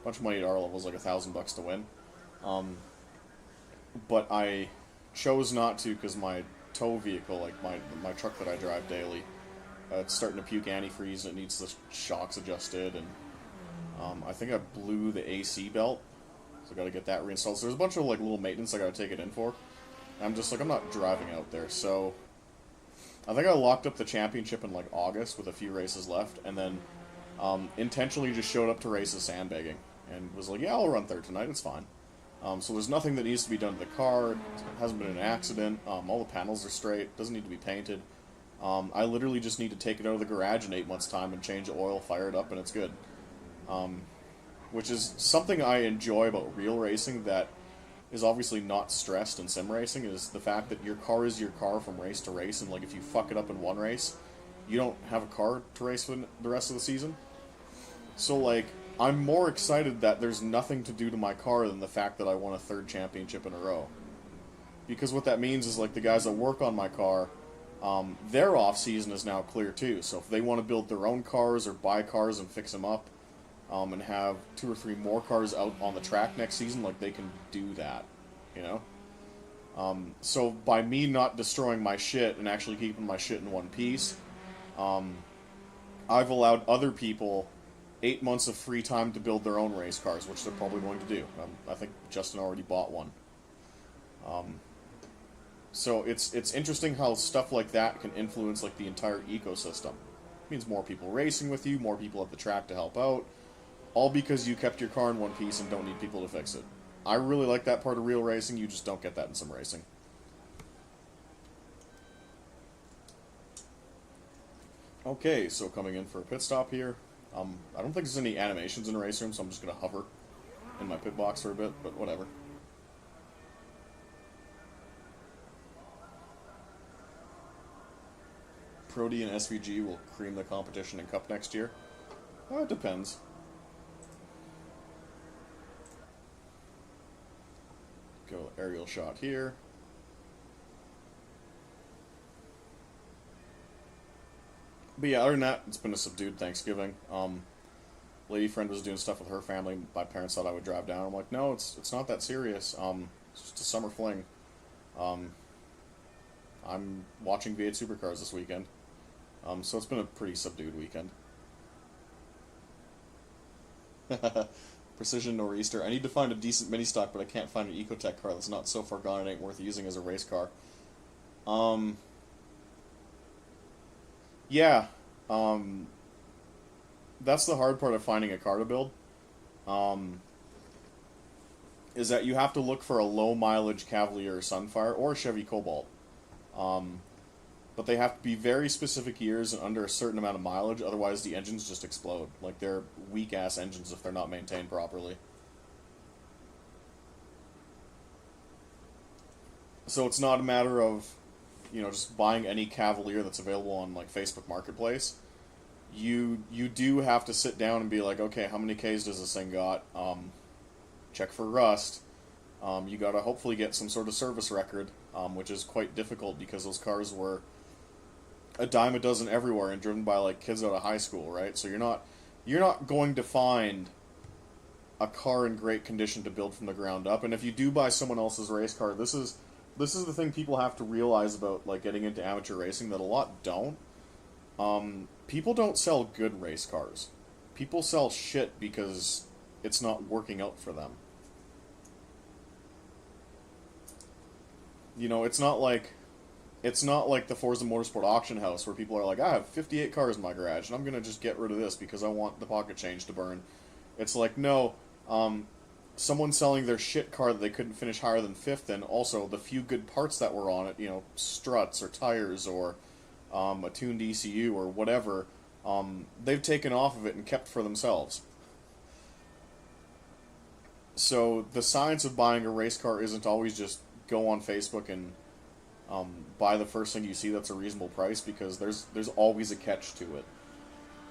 a bunch of money at our level is like $1,000 to win. But I chose not to because my tow vehicle, like my truck that I drive daily, it's starting to puke antifreeze and it needs the shocks adjusted, and I think I blew the AC belt, so I got to get that reinstalled. So there's a bunch of like little maintenance I got to take it in for. I'm just like, I'm not driving out there, so I think I locked up the championship in like August with a few races left, and then intentionally just showed up to races sandbagging and was like, yeah, I'll run third tonight, it's fine. So there's nothing that needs to be done to the car. It hasn't been an accident. All the panels are straight. Doesn't need to be painted. I literally just need to take it out of the garage in 8 months' time and change the oil, fire it up, and it's good. Which is something I enjoy about real racing that is obviously not stressed in sim racing, is the fact that your car is your car from race to race, and like if you fuck it up in one race, you don't have a car to race for the rest of the season. So like, I'm more excited that there's nothing to do to my car than the fact that I won a third championship in a row. Because what that means is like the guys that work on my car, their off season is now clear too. So if they want to build their own cars or buy cars and fix them up, and have 2 or 3 more cars out on the track next season, like, they can do that, you know? So by me not destroying my shit and actually keeping my shit in one piece, I've allowed other people 8 months of free time to build their own race cars, which they're probably going to do. I think Justin already bought one. So it's interesting how stuff like that can influence like the entire ecosystem. It means more people racing with you, more people at the track to help out, all because you kept your car in one piece and don't need people to fix it. I really like that part of real racing. You just don't get that in some racing. Okay, so coming in for a pit stop here. I don't think there's any animations in RaceRoom, so I'm just going to hover in my pit box for a bit, but whatever. Brody and SVG will cream the competition in Cup next year. Well, it depends. Go aerial shot here. But yeah, other than that, it's been a subdued Thanksgiving. Lady friend was doing stuff with her family. My parents thought I would drive down. I'm like, no, it's not that serious. It's just a summer fling. I'm watching V8 Supercars this weekend. So it's been a pretty subdued weekend. Precision Nor'easter. I need to find a decent mini stock, but I can't find an Ecotech car that's not so far gone it ain't worth using as a race car. Yeah. That's the hard part of finding a car to build. Is that you have to look for a low mileage Cavalier or Sunfire or Chevy Cobalt. But they have to be very specific years and under a certain amount of mileage, otherwise the engines just explode. Like, they're weak-ass engines if they're not maintained properly. So it's not a matter of, you know, just buying any Cavalier that's available on, like, Facebook Marketplace. You do have to sit down and be like, okay, how many Ks does this thing got? Check for rust. You gotta hopefully get some sort of service record, which is quite difficult because those cars were a dime a dozen everywhere and driven by like kids out of high school, right? So you're not going to find a car in great condition to build from the ground up. And if you do buy someone else's race car, this is the thing people have to realize about like getting into amateur racing that a lot don't. People don't sell good race cars. People sell shit because it's not working out for them. You know, it's not like the Forza Motorsport auction house where people are like, I have 58 cars in my garage and I'm going to just get rid of this because I want the pocket change to burn. It's like, no, someone selling their shit car that they couldn't finish higher than 5th in, also the few good parts that were on it, you know, struts or tires or a tuned ECU or whatever, they've taken off of it and kept for themselves. So the science of buying a race car isn't always just go on Facebook and buy the first thing you see that's a reasonable price, because there's always a catch to it,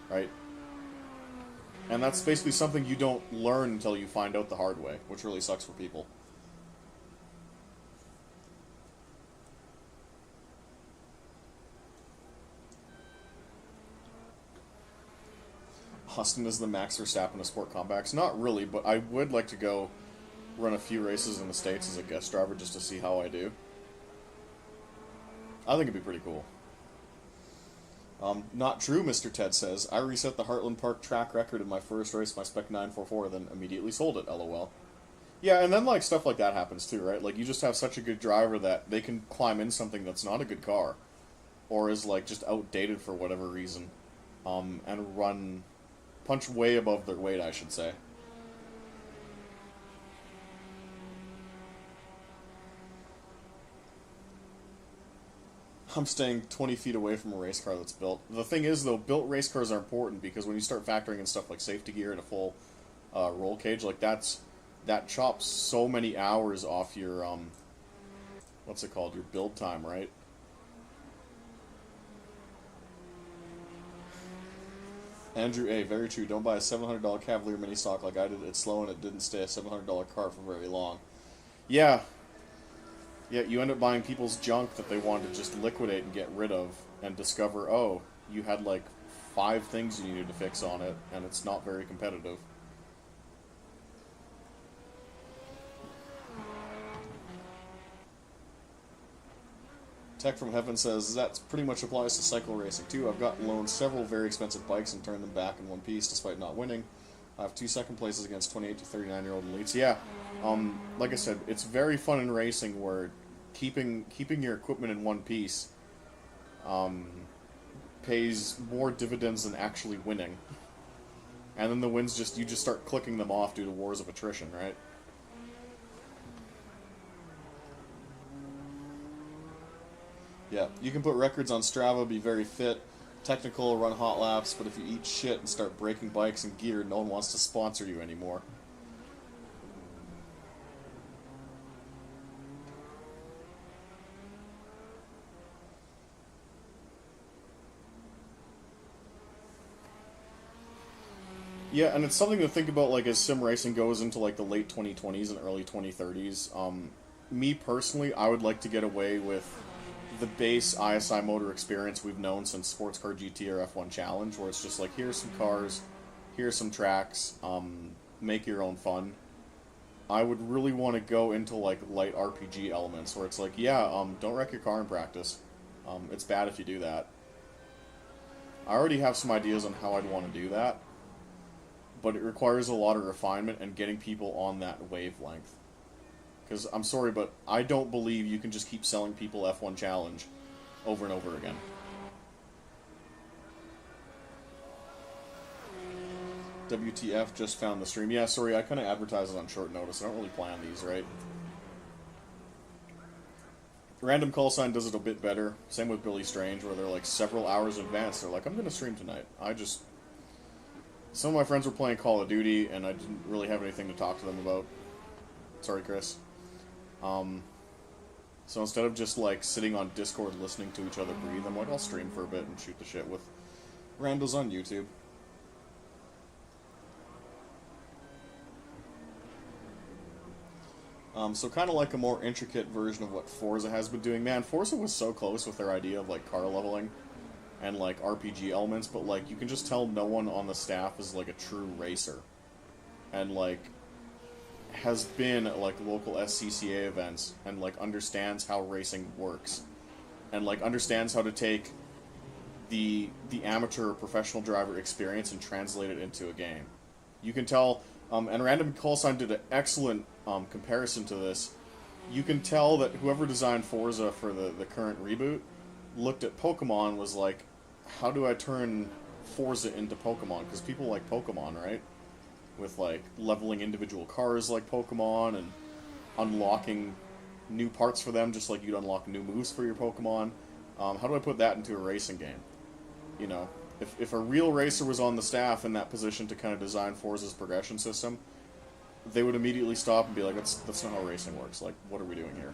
right? And that's basically something you don't learn until you find out the hard way, which really sucks for people. Austin is the Max Verstappen of sport comebacks. Not really, but I would like to go run a few races in the States as a guest driver just to see how I do. I think it'd be pretty cool. Not true, Mr. Ted says. I reset the Heartland Park track record in my first race, my Spec 944, then immediately sold it, lol. Yeah, and then like stuff like that happens too, right? Like you just have such a good driver that they can climb in something that's not a good car, or is like just outdated for whatever reason, and punch way above their weight, I should say. I'm staying 20 feet away from a race car that's built. The thing is, though, built race cars are important because when you start factoring in stuff like safety gear and a full roll cage, like that chops so many hours off your what's it called? Your build time, right? Andrew A, very true. Don't buy a $700 Cavalier mini stock like I did. It's slow and it didn't stay a $700 car for very long. Yeah. Yeah, you end up buying people's junk that they want to just liquidate and get rid of, and discover, oh, you had like 5 things you needed to fix on it, and it's not very competitive. Tech from Heaven says, that pretty much applies to cycle racing too. I've got loaned several very expensive bikes and turned them back in one piece despite not winning. I have 2 second places against 28 to 39-year-old elites. Yeah, like I said, it's very fun in racing where keeping your equipment in one piece pays more dividends than actually winning. And then the wins you just start clicking them off due to wars of attrition, right? Yeah, you can put records on Strava, be very fit, technical, run hot laps, but if you eat shit and start breaking bikes and gear, no one wants to sponsor you anymore. Yeah, and it's something to think about, like, as sim racing goes into, like, the late 2020s and early 2030s. Me, personally, I would like to get away with the base ISI motor experience we've known since Sports Car GT or F1 Challenge, where it's just like, here's some cars, here's some tracks, make your own fun. I would really want to go into, like, light RPG elements, where it's like, yeah, don't wreck your car in practice. It's bad if you do that. I already have some ideas on how I'd want to do that, but it requires a lot of refinement and getting people on that wavelength. Because, I'm sorry, but I don't believe you can just keep selling people F1 Challenge over and over again. WTF, just found the stream. Yeah, sorry, I kind of advertise it on short notice. I don't really plan these, right? Random Call Sign does it a bit better. Same with Billy Strange, where they're like several hours in advance. They're like, I'm going to stream tonight. Some of my friends were playing Call of Duty, and I didn't really have anything to talk to them about. Sorry, Chris. So instead of just, like, sitting on Discord listening to each other breathe, I'm like, I'll stream for a bit and shoot the shit with randos on YouTube. So kind of like a more intricate version of what Forza has been doing. Man, Forza was so close with their idea of, like, car leveling and, like, RPG elements, but, like, you can just tell no one on the staff is, like, a true racer. And, like, has been at, like, local SCCA events and, like, understands how racing works. And, like, understands how to take the amateur or professional driver experience and translate it into a game. You can tell, and Random Call Sign did an excellent comparison to this. You can tell that whoever designed Forza for the current reboot looked at Pokemon, was like, how do I turn Forza into Pokemon? Because people like Pokemon, right? With, like, leveling individual cars like Pokemon and unlocking new parts for them, just like you'd unlock new moves for your Pokemon. How do I put that into a racing game? You know, if a real racer was on the staff in that position to kind of design Forza's progression system, they would immediately stop and be like, that's not how racing works. Like, what are we doing here?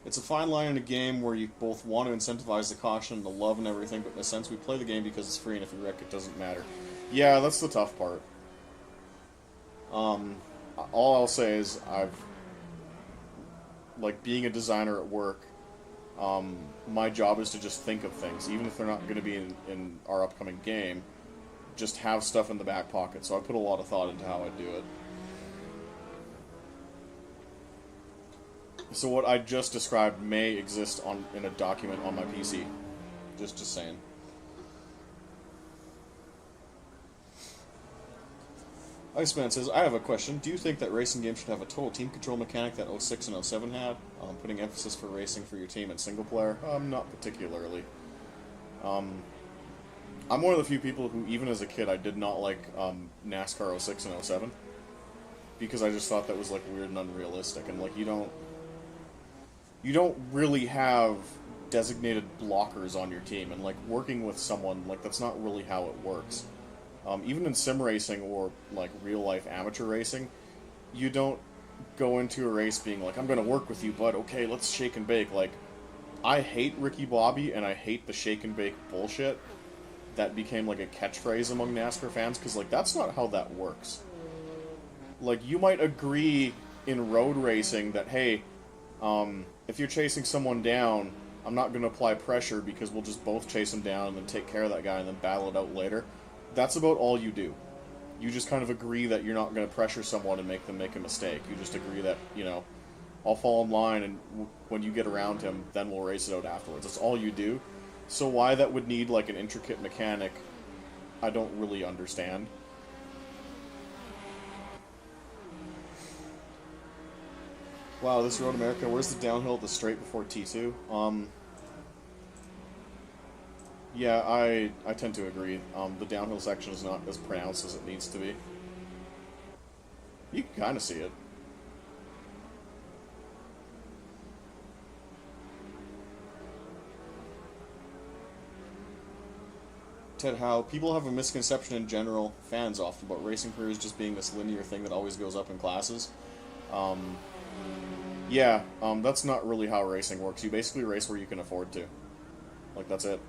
It's a fine line in a game where you both want to incentivize the caution and the love and everything, but in a sense we play the game because it's free, and if you wreck it doesn't matter. Yeah, that's the tough part. All I'll say is like, being a designer at work, my job is to just think of things, even if they're not going to be in our upcoming game, just have stuff in the back pocket, so I put a lot of thought into how I do it. So what I just described may exist in a document on my PC. Just saying. Iceman says, I have a question. Do you think that racing games should have a total team control mechanic that 06 and 07 had? Putting emphasis for racing for your team in single player? Not particularly. I'm one of the few people who, even as a kid, I did not like NASCAR 06 and 07. Because I just thought that was, like, weird and unrealistic. And, like, you don't really have designated blockers on your team, and, like, working with someone, like, that's not really how it works. Even in sim racing or, like, real-life amateur racing, you don't go into a race being like, I'm going to work with you, bud, okay, let's shake and bake. Like, I hate Ricky Bobby, and I hate the shake and bake bullshit that became, like, a catchphrase among NASCAR fans, because, like, that's not how that works. Like, you might agree in road racing that, hey, If you're chasing someone down, I'm not going to apply pressure because we'll just both chase him down and then take care of that guy and then battle it out later. That's about all you do. You just kind of agree that you're not going to pressure someone and make them make a mistake. You just agree that, you know, I'll fall in line and when you get around him, then we'll race it out afterwards. That's all you do. So why that would need like an intricate mechanic, I don't really understand. Wow, this Road America, where's the downhill at the straight before T2? Yeah, I tend to agree. The downhill section is not as pronounced as it needs to be. You can kind of see it. Ted, how people have a misconception in general, fans often, about racing careers just being this linear thing that always goes up in classes. Yeah, that's not really how racing works. You basically race where you can afford to. Like, that's it.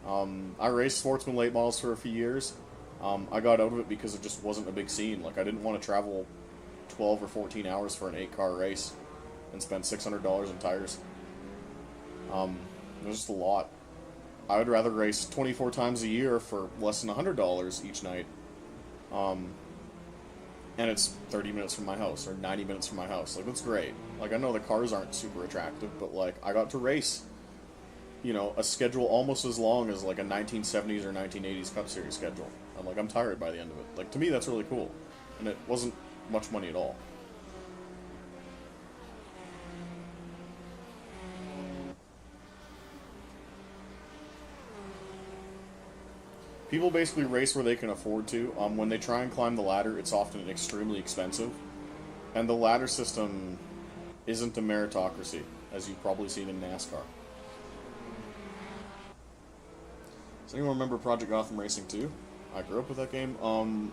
I raced Sportsman late models for a few years. I got out of it because it just wasn't a big scene. Like, I didn't want to travel 12 or 14 hours for an 8-car race and spend $600 in tires. It was just a lot. I would rather race 24 times a year for less than $100 each night. And it's 30 minutes from my house, or 90 minutes from my house. Like, that's great. Like, I know the cars aren't super attractive, but, like, I got to race, you know, a schedule almost as long as, like, a 1970s or 1980s Cup Series schedule. I'm like, I'm tired by the end of it. Like, to me, that's really cool. And it wasn't much money at all. People basically race where they can afford to. When they try and climb the ladder, it's often extremely expensive. And the ladder system isn't a meritocracy, as you've probably seen in NASCAR. Does anyone remember Project Gotham Racing 2? I grew up with that game.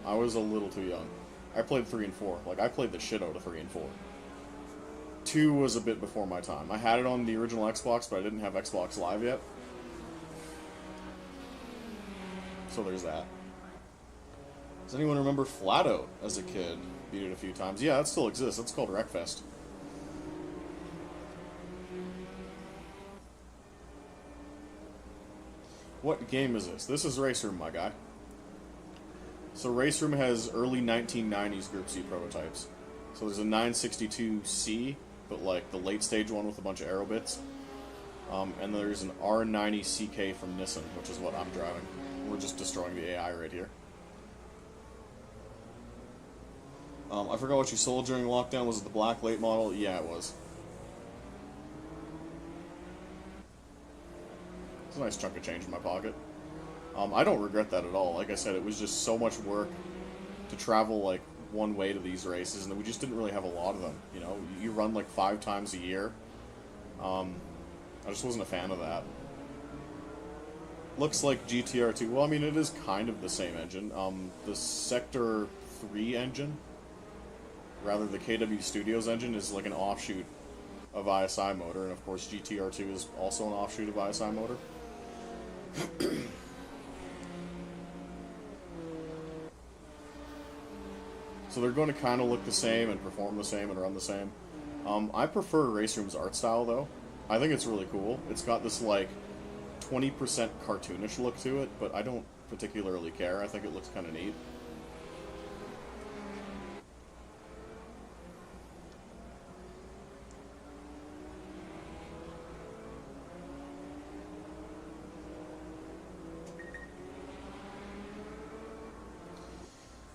I was a little too young. I played 3 and 4. Like, I played the shit out of 3 and 4. 2 was a bit before my time. I had it on the original Xbox, but I didn't have Xbox Live yet. So there's that. Does anyone remember Flat Out as a kid? Beat it a few times. Yeah, that still exists. That's called Wreckfest. What game is this? This is RaceRoom, my guy. So RaceRoom has early 1990s Group C prototypes. So there's a 962C, but like the late stage one with a bunch of aero bits. And there's an R90CK from Nissan, which is what I'm driving. We're just destroying the AI right here. I forgot what you sold during lockdown. Was it the black late model? Yeah, it was. It's a nice chunk of change in my pocket. I don't regret that at all. Like I said, it was just so much work to travel like one way to these races, and we just didn't really have a lot of them. You know, you run like 5 times a year. I just wasn't a fan of that. Looks like GTR2. Well, I mean, it is kind of the same engine. The Sector 3 engine, rather the KW Studios engine, is like an offshoot of ISI Motor, and of course GTR2 is also an offshoot of ISI Motor. So they're going to kind of look the same and perform the same and run the same. I prefer RaceRoom's art style, though. I think it's really cool. It's got this, like, 20% cartoonish look to it, but I don't particularly care. I think it looks kind of neat.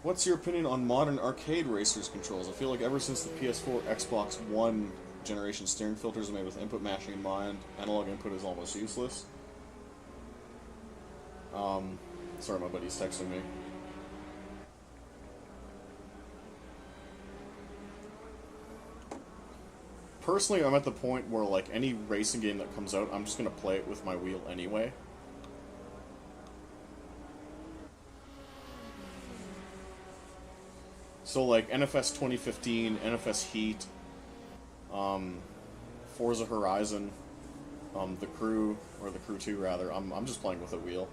What's your opinion on modern arcade racers controls? I feel like ever since the PS4, Xbox One generation, steering filters are made with input mashing in mind. Analog input is almost useless. Sorry, my buddy's texting me. Personally, I'm at the point where, like, any racing game that comes out, I'm just going to play it with my wheel anyway. So, like, NFS 2015, NFS Heat, Forza Horizon, The Crew, or The Crew 2, rather, I'm just playing with a wheel.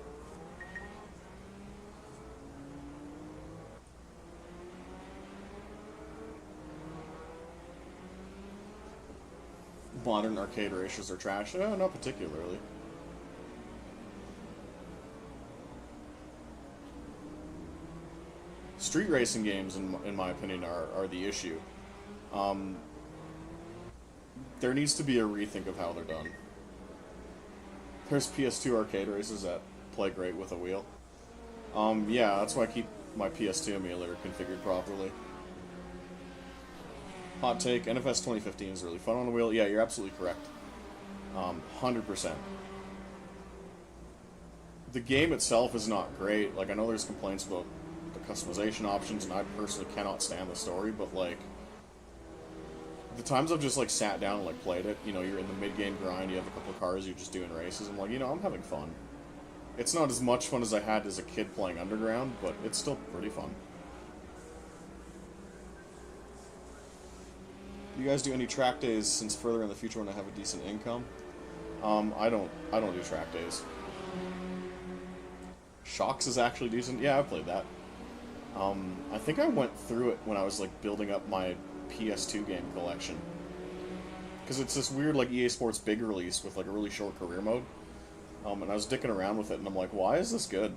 modern arcade racers are trash. Not particularly. Street racing games, in my opinion, are the issue. Um, there needs to be a rethink of how they're done. There's PS2 arcade races that play great with a wheel. Yeah, that's why I keep my PS2 emulator configured properly. Hot take, NFS 2015 is really fun on a wheel. Yeah, you're absolutely correct. 100%. The game itself is not great. Like, I know there's complaints about the customization options, and I personally cannot stand the story, but, like, the times I've just, like, sat down and, like, played it, you know, you're in the mid-game grind, you have a couple of cars, you're just doing races, I'm like, you know, I'm having fun. It's not as much fun as I had as a kid playing Underground, but it's still pretty fun. You guys do any track days since further in the future when I have a decent income? I don't do track days. Shocks is actually decent. Yeah, I've played that. I think I went through it when I was like building up my PS2 game collection. Because it's this weird like EA Sports big release with like a really short career mode. And I was dicking around with it and I'm like, why is this good?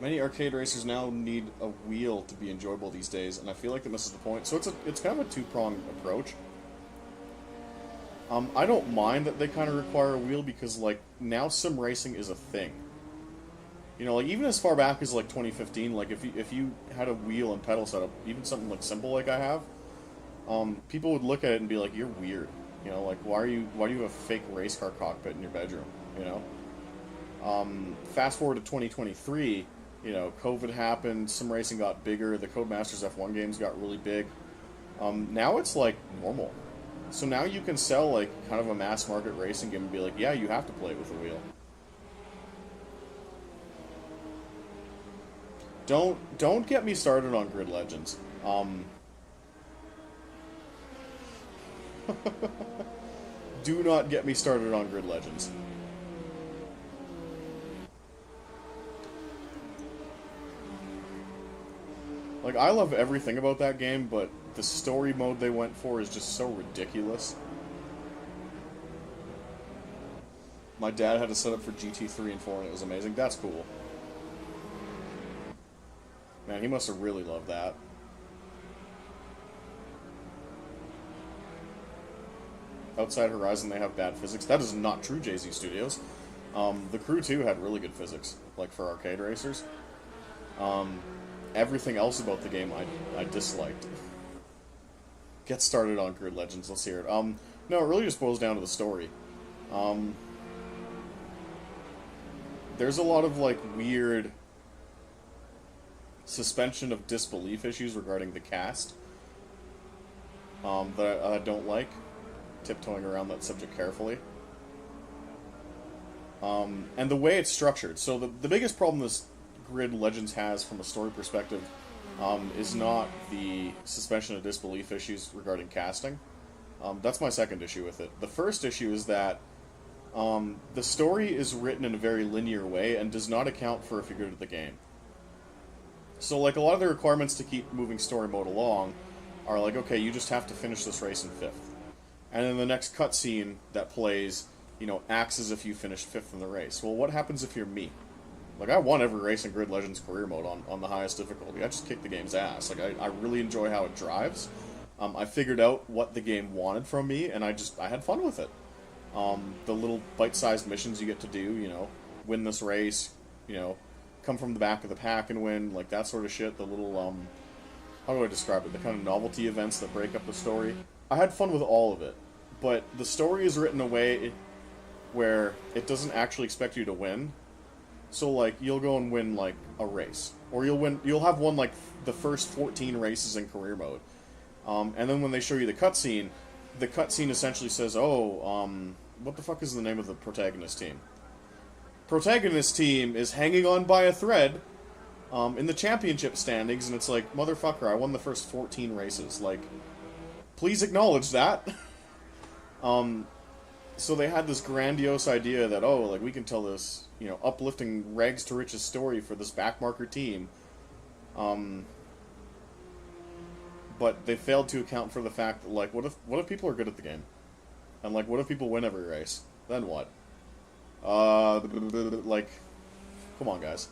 Many arcade racers now need a wheel to be enjoyable these days, and I feel like that misses the point. So it's kind of a two-pronged approach. I don't mind that they kind of require a wheel because, like, now sim racing is a thing. You know, like, even as far back as, like, 2015, like, if you had a wheel and pedal setup, even something, like, simple like I have, people would look at it and be like, you're weird. You know, like, why do you have a fake race car cockpit in your bedroom, you know? Fast forward to 2023, you know, COVID happened, sim racing got bigger, the Codemasters F1 games got really big. Now it's, like, normal. So now you can sell, like, kind of a mass market racing game and be like, yeah, you have to play it with a wheel. Don't get me started on Grid Legends. Do not get me started on Grid Legends. Like, I love everything about that game, but the story mode they went for is just so ridiculous. My dad had a setup for GT3 and 4 and it was amazing. That's cool. Man, he must have really loved that. Outside Horizon, they have bad physics. That is not true, Jay-Z Studios. The Crew 2 had really good physics, like for arcade racers. Everything else about the game I disliked. Get started on Grid Legends, let's hear it. No, it really just boils down to the story. There's a lot of, like, weird suspension of disbelief issues regarding the cast that I don't like. Tiptoeing around that subject carefully. And the way it's structured. So the biggest problem this Grid Legends has from a story perspective is not the suspension of disbelief issues regarding casting. That's my second issue with it. The first issue is that the story is written in a very linear way and does not account for if you're good at the game. So, like, a lot of the requirements to keep moving story mode along are like, okay, you just have to finish this race in 5th. And then the next cutscene that plays, you know, acts as if you finished 5th in the race. Well, what happens if you're me? Like, I won every race in Grid Legends career mode on the highest difficulty. I just kicked the game's ass. Like, I really enjoy how it drives. I figured out what the game wanted from me, and I had fun with it. The little bite-sized missions you get to do, you know, win this race, you know, come from the back of the pack and win, like that sort of shit. The little, how do I describe it? The kind of novelty events that break up the story. I had fun with all of it, but the story is written in a way where it doesn't actually expect you to win. So, like, you'll go and win, like, a race. Or you'll have won, like, the first 14 races in career mode. And then when they show you the cutscene essentially says, oh, what the fuck is the name of the protagonist team? Protagonist team is hanging on by a thread in the championship standings, and it's like, motherfucker, I won the first 14 races. Like, please acknowledge that. So they had this grandiose idea that, oh, like, we can tell this, you know, uplifting rags to riches story for this backmarker team. but they failed to account for the fact that, like, what if people are good at the game? And, like, what if people win every race? Then what? Like, come on, guys.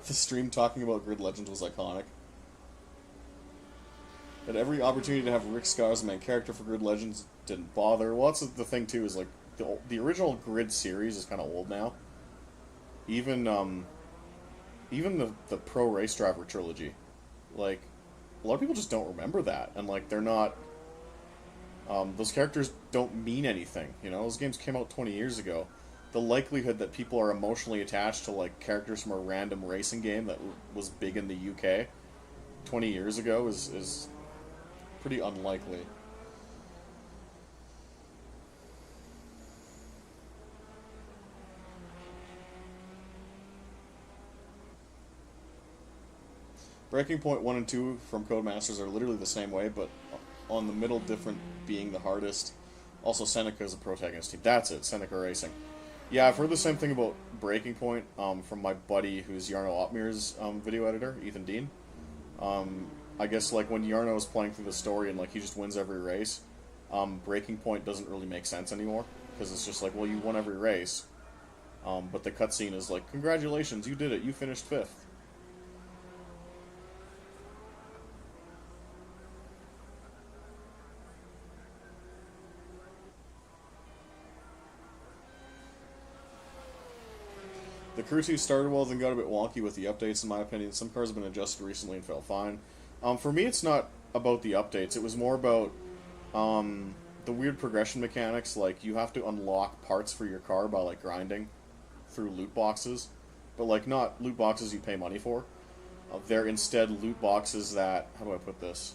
The stream talking about Grid Legends was iconic. At every opportunity to have Rick Scar as the main character for Grid Legends, didn't bother. Well, that's the thing, too, is, like, the original Grid series is kind of old now. Even the Pro Race Driver trilogy. Like, a lot of people just don't remember that. And, like, they're not... those characters don't mean anything, you know? Those games came out 20 years ago. The likelihood that people are emotionally attached to, like, characters from a random racing game that was big in the UK 20 years ago is pretty unlikely. Breaking Point 1 and 2 from Codemasters are literally the same way, but on the middle different being the hardest. Also, Seneca is a protagonist team. That's it, Seneca Racing. Yeah, I've heard the same thing about Breaking Point from my buddy who's Yarno Opmir's video editor, Ethan Dean. I guess, like, when Yarno is playing through the story and, like, he just wins every race, Breaking Point doesn't really make sense anymore. Because it's just like, well, you won every race. But the cutscene is like, congratulations, you did it, you finished 5th. The Crew 2 started well, then got a bit wonky with the updates, in my opinion. Some cars have been adjusted recently and felt fine. For me, it's not about the updates. It was more about the weird progression mechanics. Like, you have to unlock parts for your car by, like, grinding through loot boxes. But, like, not loot boxes you pay money for. They're instead loot boxes that... How do I put this?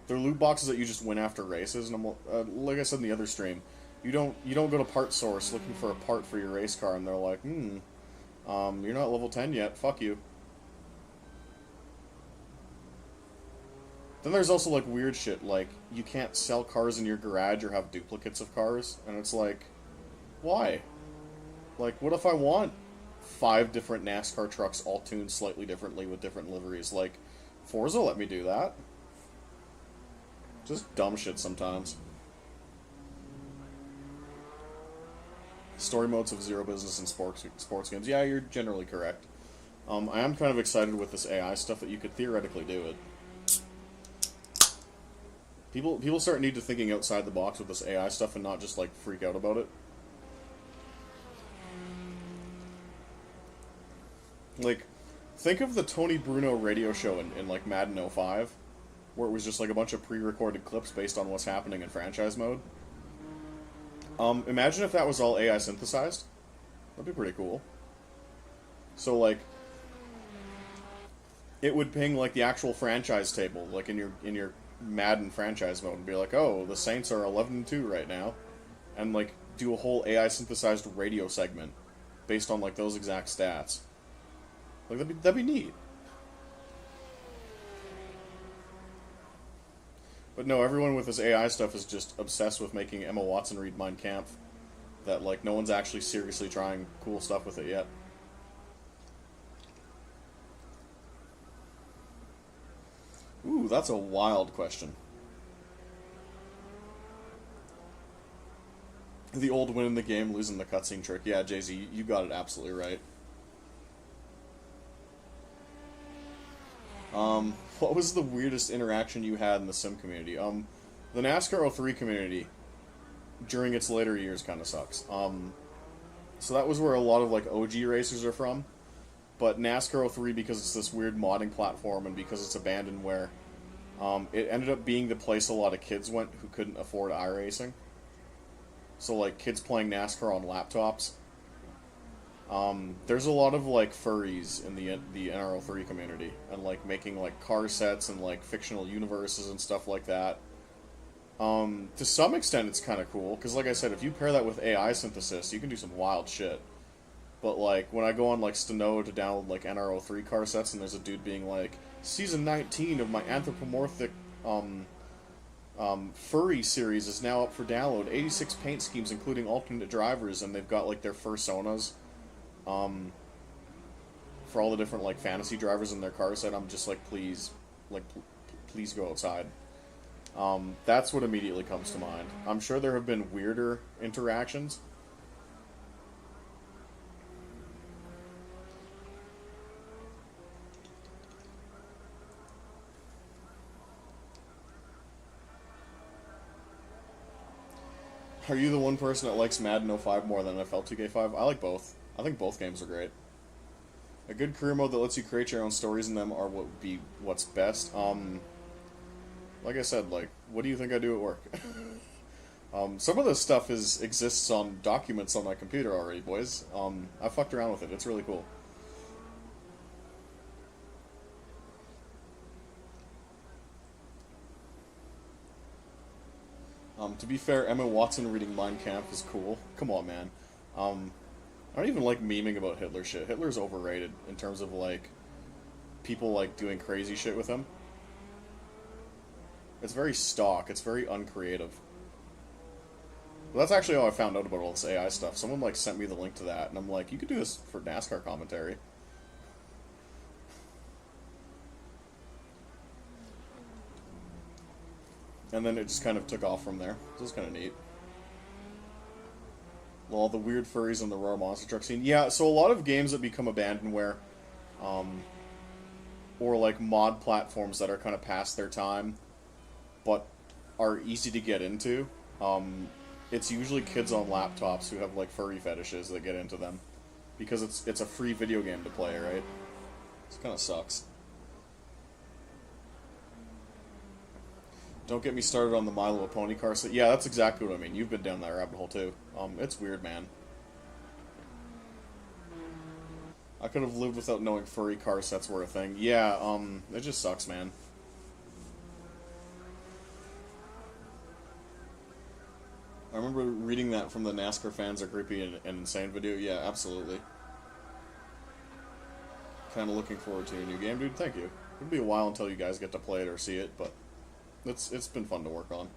They're loot boxes that you just win after races. And like I said in the other stream... You don't go to Part Source looking for a part for your race car, and they're like, you're not level 10 yet, fuck you. Then there's also, like, weird shit, like, you can't sell cars in your garage or have duplicates of cars, and it's like, why? Like, what if I want 5 different NASCAR trucks all tuned slightly differently with different liveries? Like, Forza let me do that. Just dumb shit sometimes. Story modes of zero business in sports games. Yeah, you're generally correct. I am kind of excited with this AI stuff that you could theoretically do it. People start need to thinking outside the box with this AI stuff and not just, like, freak out about it. Like, think of the Tony Bruno radio show in like, Madden 05, where it was just, like, a bunch of pre-recorded clips based on what's happening in franchise mode. Imagine if that was all AI synthesized. That'd be pretty cool. So, like, it would ping, like, the actual franchise table, like, in your Madden franchise mode, and be like, oh, the Saints are 11-2 right now, and, like, do a whole AI synthesized radio segment based on, like, those exact stats. Like, that'd be neat. But no, everyone with this AI stuff is just obsessed with making Emma Watson read Mein Kampf. That, like, no one's actually seriously trying cool stuff with it yet. Ooh, that's a wild question. The old win in the game, losing the cutscene trick. Yeah, Jay-Z, you got it absolutely right. What was the weirdest interaction you had in the sim community? The NASCAR 03 community, during its later years, kind of sucks. So that was where a lot of, like, OG racers are from. But NASCAR 03, because it's this weird modding platform, and because it's abandoned, where it ended up being the place a lot of kids went who couldn't afford iRacing. So, like, kids playing NASCAR on laptops. There's a lot of, like, furries in the NR03 community, and, like, making, like, car sets and, like, fictional universes and stuff like that. To some extent, it's kind of cool, because, like I said, if you pair that with AI synthesis, you can do some wild shit. But, like, when I go on, like, Steno to download, like, NR03 car sets, and there's a dude being like, Season 19 of my anthropomorphic, furry series is now up for download. 86 paint schemes, including alternate drivers, and they've got, like, their fursonas. for all the different like fantasy drivers in their car set, I'm just like, please, like, please go outside. That's what immediately comes to mind. I'm sure there have been weirder interactions. Are you the one person that likes Madden 05 more than NFL 2K5? I like both. I think both games are great. A good career mode that lets you create your own stories in them are what would be what's best. Like I said, like, what do you think I do at work? Some of this stuff exists on documents on my computer already, boys. I fucked around with it. It's really cool. To be fair, Emma Watson reading Mein Kampf is cool. Come on, man. I don't even like memeing about Hitler shit. Hitler's overrated in terms of, like, people, like, doing crazy shit with him. It's very stock. It's very uncreative. But that's actually how I found out about all this AI stuff. Someone, like, sent me the link to that, and I'm like, you could do this for NASCAR commentary. And then it just kind of took off from there. This is kind of neat. Well, the weird furries in the Roar Monster Truck scene. Yeah, so a lot of games that become abandonware, or like mod platforms that are kind of past their time, but are easy to get into, it's usually kids on laptops who have like furry fetishes that get into them. Because it's a free video game to play, right? This kind of sucks. Don't get me started on the My Little Pony car set. Yeah, that's exactly what I mean. You've been down that rabbit hole too. It's weird, man. I could have lived without knowing furry car sets were a thing. Yeah, it just sucks, man. I remember reading that from the NASCAR fans are creepy and insane video. Yeah, absolutely. Kind of looking forward to a new game, dude. Thank you. It'll be a while until you guys get to play it or see it, but it's been fun to work on.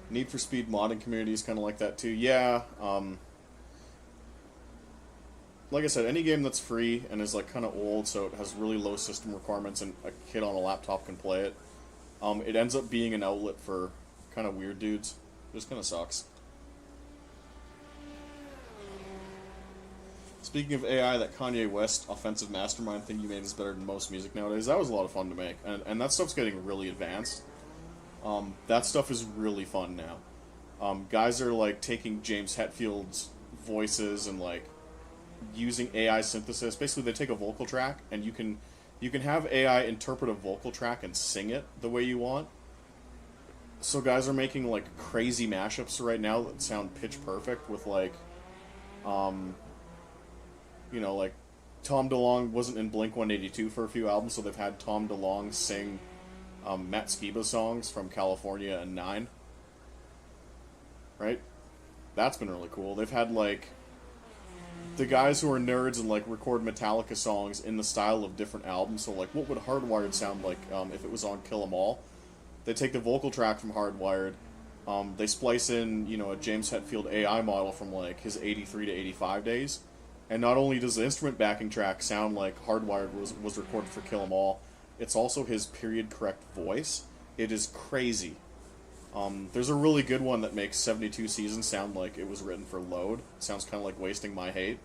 Need for Speed modding community is kind of like that too. Yeah, like I said, any game that's free and is like kind of old, so it has really low system requirements and a kid on a laptop can play it, it ends up being an outlet for kind of weird dudes. It just kind of sucks. Speaking of AI, that Kanye West offensive mastermind thing you made is better than most music nowadays. That was a lot of fun to make, and that stuff's getting really advanced. That stuff is really fun now. Guys are like taking James Hetfield's voices and like using AI synthesis. Basically, they take a vocal track and you can have AI interpret a vocal track and sing it the way you want. So guys are making like crazy mashups right now that sound pitch perfect with like, you know, like Tom DeLonge wasn't in Blink-182 for a few albums, so they've had Tom DeLonge sing Matt Skiba songs from California and Nine. Right? That's been really cool. They've had like the guys who are nerds and like record Metallica songs in the style of different albums. So like, what would Hardwired sound like if it was on Kill 'Em All? They take the vocal track from Hardwired. They splice in, you know, a James Hetfield AI model from like his 83 to 85 days. And not only does the instrument backing track sound like Hardwired was recorded for Kill 'Em All, it's also his period-correct voice. It is crazy. There's a really good one that makes 72 Seasons sound like it was written for Load. It sounds kind of like Wasting My Hate.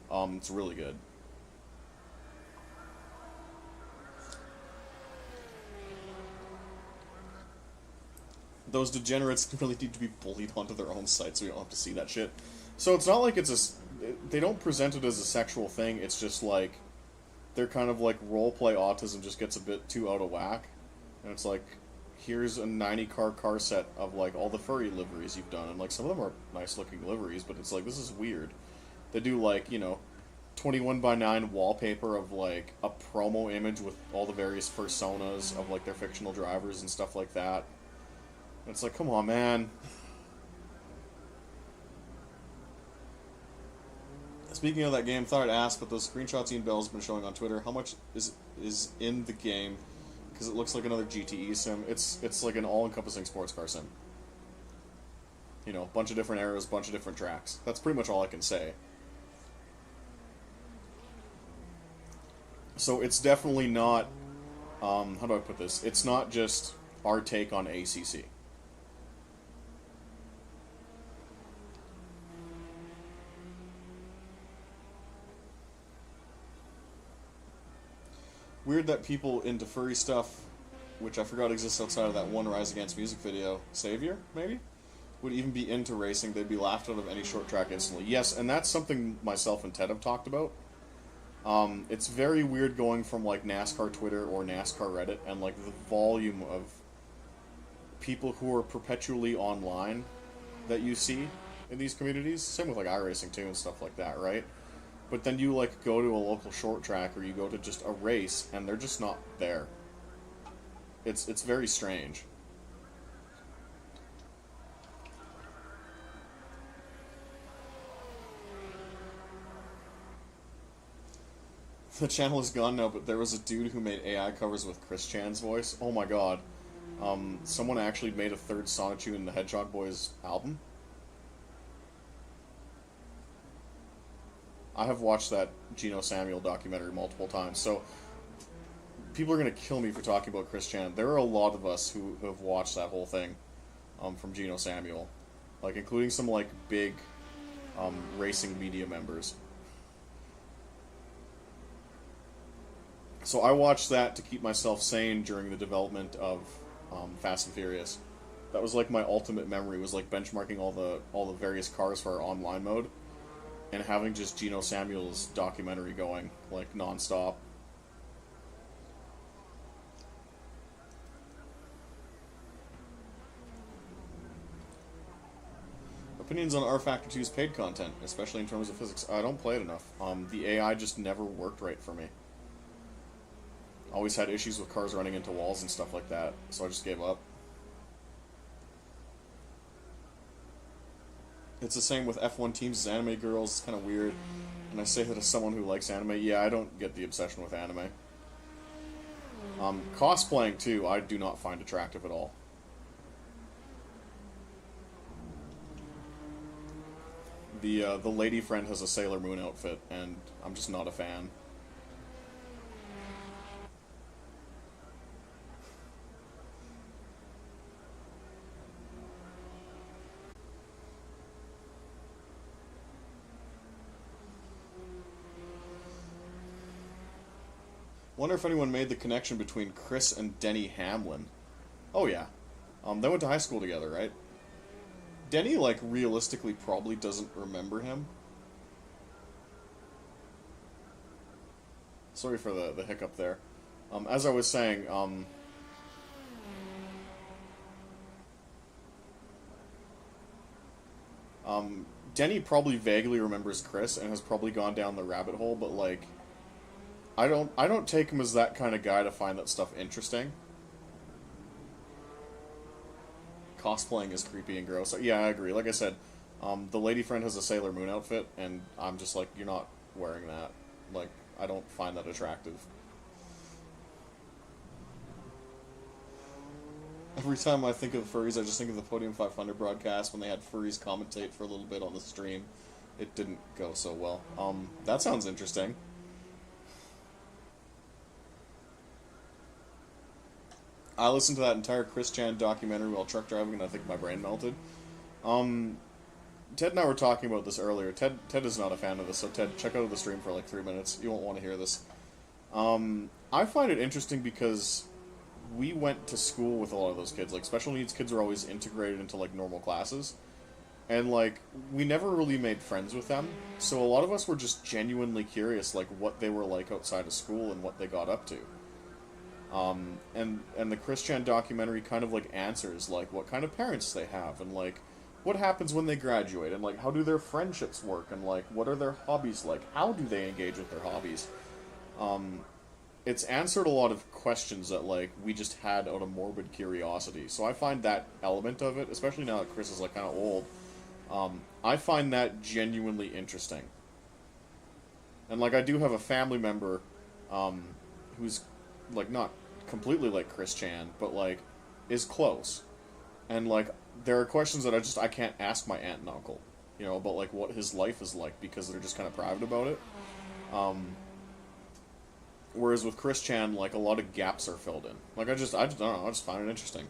It's really good. Those degenerates really need to be bullied onto their own site so we don't have to see that shit. So it's not like they don't present it as a sexual thing, it's just like, they're kind of like roleplay autism just gets a bit too out of whack. And it's like, here's a 90 car set of like all the furry liveries you've done. And like some of them are nice looking liveries, but it's like, this is weird. They do like, you know, 21:9 wallpaper of like a promo image with all the various personas of like their fictional drivers and stuff like that. And it's like, come on, man. Speaking of that game, thought I'd ask, but those screenshots Ian Bell's been showing on Twitter, how much is in the game? Because it looks like another GTE sim. It's like an all-encompassing sports car sim. You know, bunch of different eras, bunch of different tracks. That's pretty much all I can say. So it's definitely not, how do I put this? It's not just our take on ACC. Weird that people into furry stuff, which I forgot exists outside of that one Rise Against Music video, Savior, maybe? Would even be into racing. They'd be laughed out of any short track instantly. Yes, and that's something myself and Ted have talked about. It's very weird going from like NASCAR Twitter or NASCAR Reddit and like the volume of people who are perpetually online that you see in these communities. Same with like iRacing too and stuff like that, right? But then you like go to a local short track or you go to just a race and they're just not there. It's very strange. The channel is gone now, but there was a dude who made AI covers with Chris Chan's voice. Oh my god. Someone actually made a third Sonichu and the Hedgehog Boys album. I have watched that Geno Samuel documentary multiple times, so people are going to kill me for talking about Chris Chan. There are a lot of us who have watched that whole thing from Geno Samuel, like including some like big racing media members. So I watched that to keep myself sane during the development of Fast and Furious. That was like my ultimate memory, was like benchmarking all the various cars for our online mode and having just Geno Samuel's documentary going like nonstop. Opinions on R Factor 2's paid content, especially in terms of physics. I don't play it enough. The AI just never worked right for me. Always had issues with cars running into walls and stuff like that, so I just gave up. It's the same with F1 teams as anime girls. It's kind of weird. And I say that as someone who likes anime. Yeah, I don't get the obsession with anime. Cosplaying, too, I do not find attractive at all. The lady friend has a Sailor Moon outfit, and I'm just not a fan. Wonder if anyone made the connection between Chris and Denny Hamlin. Oh yeah. They went to high school together, right? Denny, like, realistically probably doesn't remember him. Sorry for the hiccup there. As I was saying, Denny probably vaguely remembers Chris and has probably gone down the rabbit hole, but, like, I don't take him as that kind of guy to find that stuff interesting. Cosplaying is creepy and gross. Yeah, I agree. Like I said, the lady friend has a Sailor Moon outfit, and I'm just like, you're not wearing that. Like, I don't find that attractive. Every time I think of furries, I just think of the Podium 500 broadcast when they had furries commentate for a little bit on the stream. It didn't go so well. That sounds interesting. I listened to that entire Chris Chan documentary while truck driving, and I think my brain melted. Ted and I were talking about this earlier. Ted is not a fan of this, so Ted, check out the stream for like 3 minutes. You won't want to hear this. I find it interesting because we went to school with a lot of those kids. Like, special needs kids are always integrated into, like, normal classes. And, like, we never really made friends with them. So a lot of us were just genuinely curious, like, what they were like outside of school and what they got up to. And the Chris Chan documentary kind of, like, answers, like, what kind of parents they have, and, like, what happens when they graduate, and, like, how do their friendships work, and, like, what are their hobbies like? How do they engage with their hobbies? It's answered a lot of questions that, like, we just had out of morbid curiosity. So I find that element of it, especially now that Chris is, like, kind of old, I find that genuinely interesting. And, like, I do have a family member, who's, like, not completely like Chris Chan, but, like, is close. And like there are questions that I can't ask my aunt and uncle, you know, about like what his life is like because they're just kind of private about it. Um, Whereas with Chris Chan, like a lot of gaps are filled in. Like I just don't know, I just find it interesting.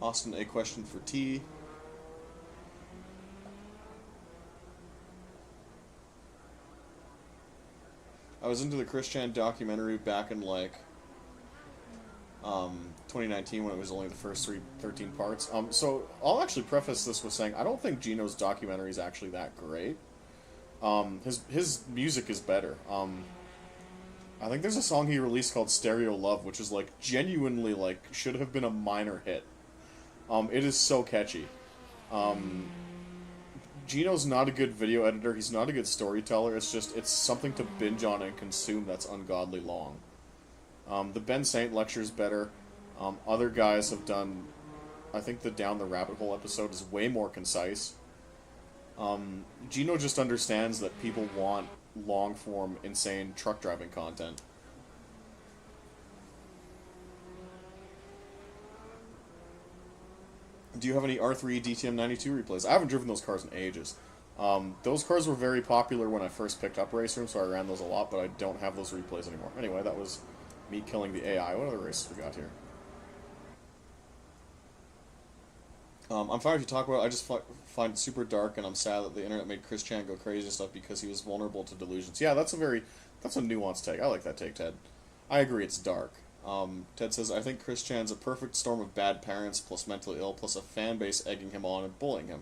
Austin, a question for T. I was into the Chris Chan documentary back in like 2019 when it was only the first 13 parts. So I'll actually preface this with saying I don't think Gino's documentary is actually that great. His music is better. I think there's a song he released called Stereo Love, which is like genuinely like should have been a minor hit. It is so catchy. Um, Gino's not a good video editor. He's not a good storyteller. It's something to binge on and consume that's ungodly long. The Ben Saint lecture's better. Other guys have done. I think the Down the Rabbit Hole episode is way more concise. Gino just understands that people want long form, insane truck driving content. Do you have any R3 DTM 92 replays? I haven't driven those cars in ages. Those cars were very popular when I first picked up RaceRoom, so I ran those a lot, but I don't have those replays anymore. Anyway, that was me killing the AI. What other races we got here? I'm fine if you talk about it. I just find it super dark, and I'm sad that the internet made Chris Chan go crazy and stuff because he was vulnerable to delusions. Yeah, that's a nuanced take. I like that take, Ted. I agree, it's dark. Ted says, I think Chris Chan's a perfect storm of bad parents, plus mentally ill, plus a fan base egging him on and bullying him.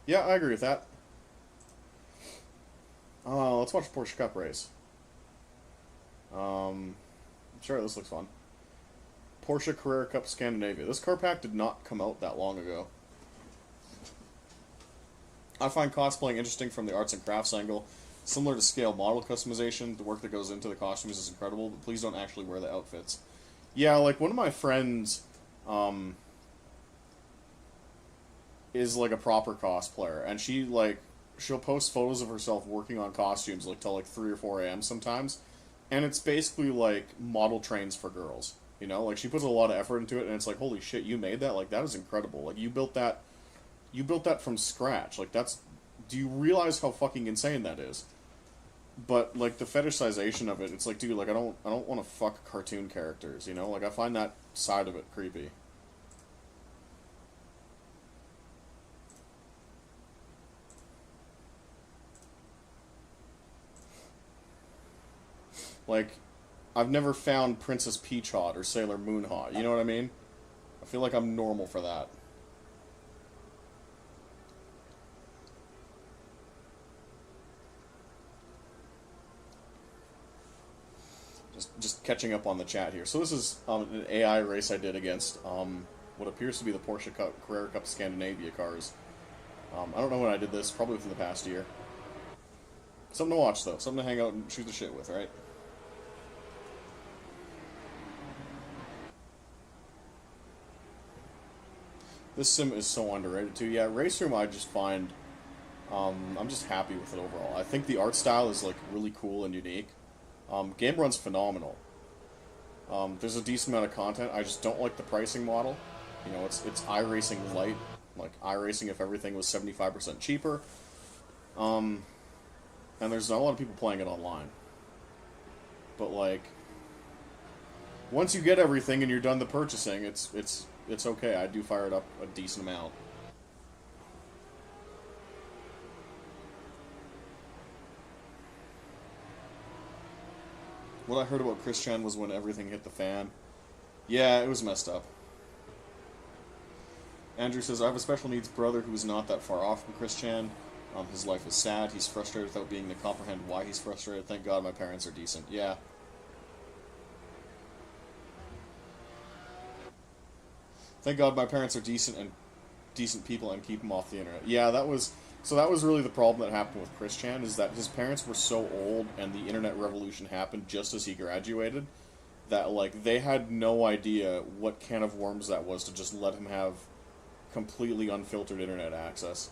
Yeah, I agree with that. Let's watch the Porsche Cup race. Sure, this looks fun. Porsche Carrera Cup Scandinavia. This car pack did not come out that long ago. I find cosplaying interesting from the arts and crafts angle. Similar to scale model customization, the work that goes into the costumes is incredible, but please don't actually wear the outfits. Yeah, like one of my friends is like a proper cosplayer, and she'll post photos of herself working on costumes like till like 3 or 4 a.m. sometimes, and it's basically like model trains for girls. You know, like she puts a lot of effort into it, and it's like, holy shit, you made that? Like that is incredible. Like you built that from scratch. Like that's, do you realize how fucking insane that is? But like the fetishization of it, it's like, dude, like I don't want to fuck cartoon characters, you know? Like I find that side of it creepy. Like I've never found Princess Peach hot or Sailor Moon hot. You know what I mean? I feel like I'm normal for that. Just catching up on the chat here. So this is an AI race I did against what appears to be the Porsche Carrera Cup Scandinavia cars. I don't know when I did this. Probably within the past year. Something to watch though. Something to hang out and shoot the shit with, right? This sim is so underrated too. Yeah, RaceRoom I just find I'm just happy with it overall. I think the art style is like really cool and unique. Game run's phenomenal. There's a decent amount of content. I just don't like the pricing model. You know, it's iRacing light, like iRacing if everything was 75% cheaper. And there's not a lot of people playing it online. But like, once you get everything and you're done the purchasing, it's okay. I do fire it up a decent amount. What I heard about Chris Chan was when everything hit the fan. Yeah, it was messed up. Andrew says, I have a special needs brother who is not that far off from Chris Chan. His life is sad. He's frustrated without being able to comprehend why he's frustrated. Thank God my parents are decent. Yeah. Thank God my parents are decent and decent people and keep him off the internet. Yeah, that was really the problem that happened with Chris Chan, is that his parents were so old and the internet revolution happened just as he graduated that like they had no idea what can of worms that was to just let him have completely unfiltered internet access.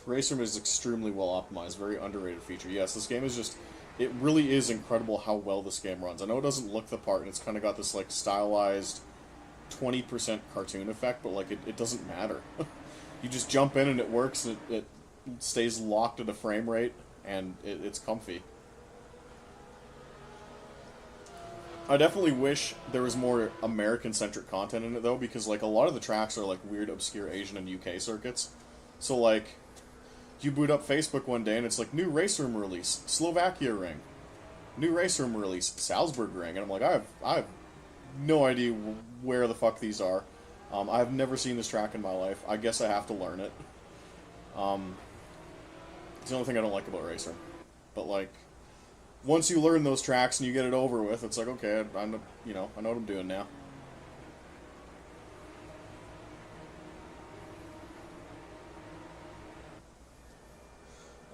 RaceRoom is extremely well optimized, very underrated feature. Yes, this game is just, it really is incredible how well this game runs. I know it doesn't look the part, and it's kind of got this, like, stylized 20% cartoon effect, but, like, it doesn't matter. You just jump in and it works, and it stays locked at a frame rate, and it's comfy. I definitely wish there was more American-centric content in it, though, because, like, a lot of the tracks are, like, weird, obscure Asian and UK circuits. So, like, you boot up Facebook one day and it's like, new RaceRoom release, Slovakia ring. New RaceRoom release, Salzburg ring. And I'm like, I have no idea where the fuck these are. I've never seen this track in my life. I guess I have to learn it. It's the only thing I don't like about RaceRoom. But, like, once you learn those tracks and you get it over with, it's like, okay, I know what I'm doing now.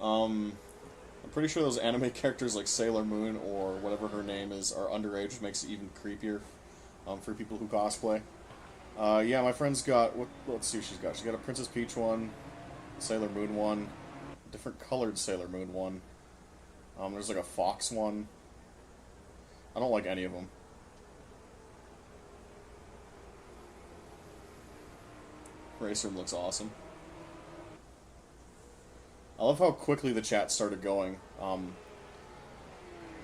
I'm pretty sure those anime characters like Sailor Moon or whatever her name is are underage, which makes it even creepier for people who cosplay. Yeah, my friend's got, let's see what she's got. She's got a Princess Peach one, Sailor Moon one, different colored Sailor Moon one. There's like a Fox one. I don't like any of them. RaceRoom looks awesome. I love how quickly the chat started going.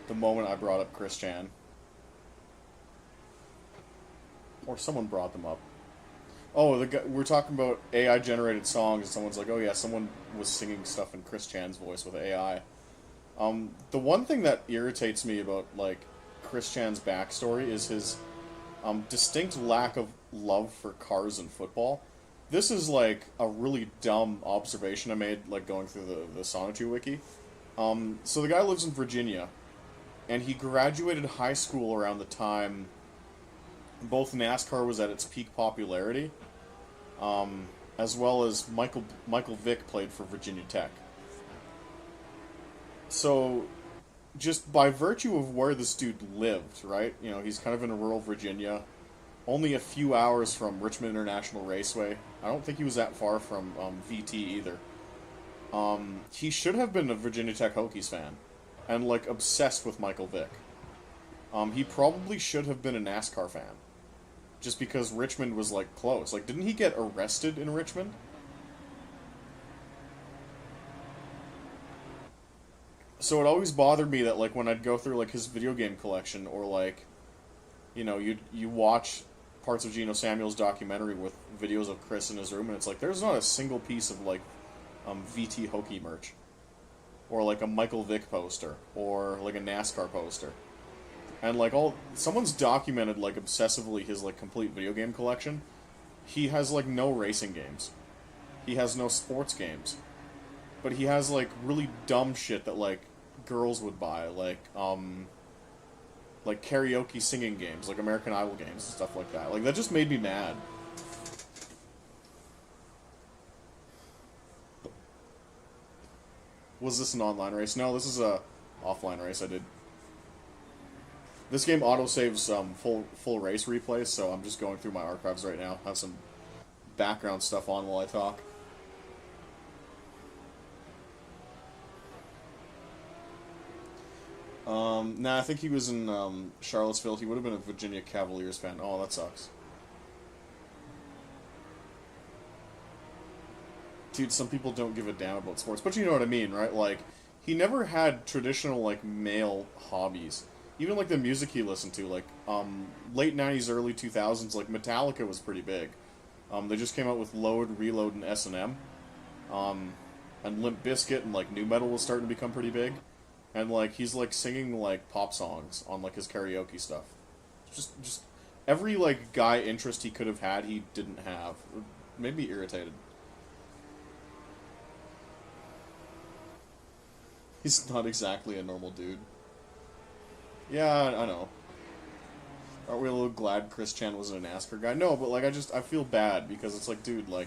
The moment I brought up Chris Chan. Or someone brought them up. Oh, we're talking about AI-generated songs, and someone's like, oh yeah, someone was singing stuff in Chris Chan's voice with AI. The one thing that irritates me about, like, Chris Chan's backstory is his distinct lack of love for cars and football. This is, like, a really dumb observation I made, like, going through the Sonotube wiki. So the guy lives in Virginia, and he graduated high school around the time both NASCAR was at its peak popularity, as well as Michael Vick played for Virginia Tech. So, just by virtue of where this dude lived, right? You know, he's kind of in rural Virginia, only a few hours from Richmond International Raceway. I don't think he was that far from VT either. He should have been a Virginia Tech Hokies fan, and, like, obsessed with Michael Vick. He probably should have been a NASCAR fan, just because Richmond was, like, close. Like, didn't he get arrested in Richmond? So it always bothered me that, like, when I'd go through, like, his video game collection, or, like, you know, you watch parts of Geno Samuel's documentary with videos of Chris in his room, and it's like, there's not a single piece of, like, VT Hokie merch. Or, like, a Michael Vick poster. Or, like, a NASCAR poster. And, like, someone's documented, like, obsessively his, like, complete video game collection. He has, like, no racing games. He has no sports games. But he has, like, really dumb shit that, like, girls would buy. Like karaoke singing games, like American Idol games and stuff like that. Like, that just made me mad. Was this an online race? No, this is a offline race I did. This game autosaves full race replays, so I'm just going through my archives right now. Have some background stuff on while I talk. Nah, I think he was in Charlottesville. He would have been a Virginia Cavaliers fan. Oh, that sucks. Dude, some people don't give a damn about sports, but you know what I mean, right? Like, he never had traditional, like, male hobbies. Even, like, the music he listened to, like, late 90s, early 2000s, like, Metallica was pretty big. They just came out with Load, Reload, and S&M. And Limp Bizkit and, like, nu metal was starting to become pretty big. And, like, he's, like, singing, like, pop songs on, like, his karaoke stuff. Just every, like, guy interest he could have had, he didn't have. It made me irritated. He's not exactly a normal dude. Yeah, I know. Aren't we a little glad Chris Chan wasn't a NASCAR guy? No, but, like, I feel bad, because it's like, dude, like,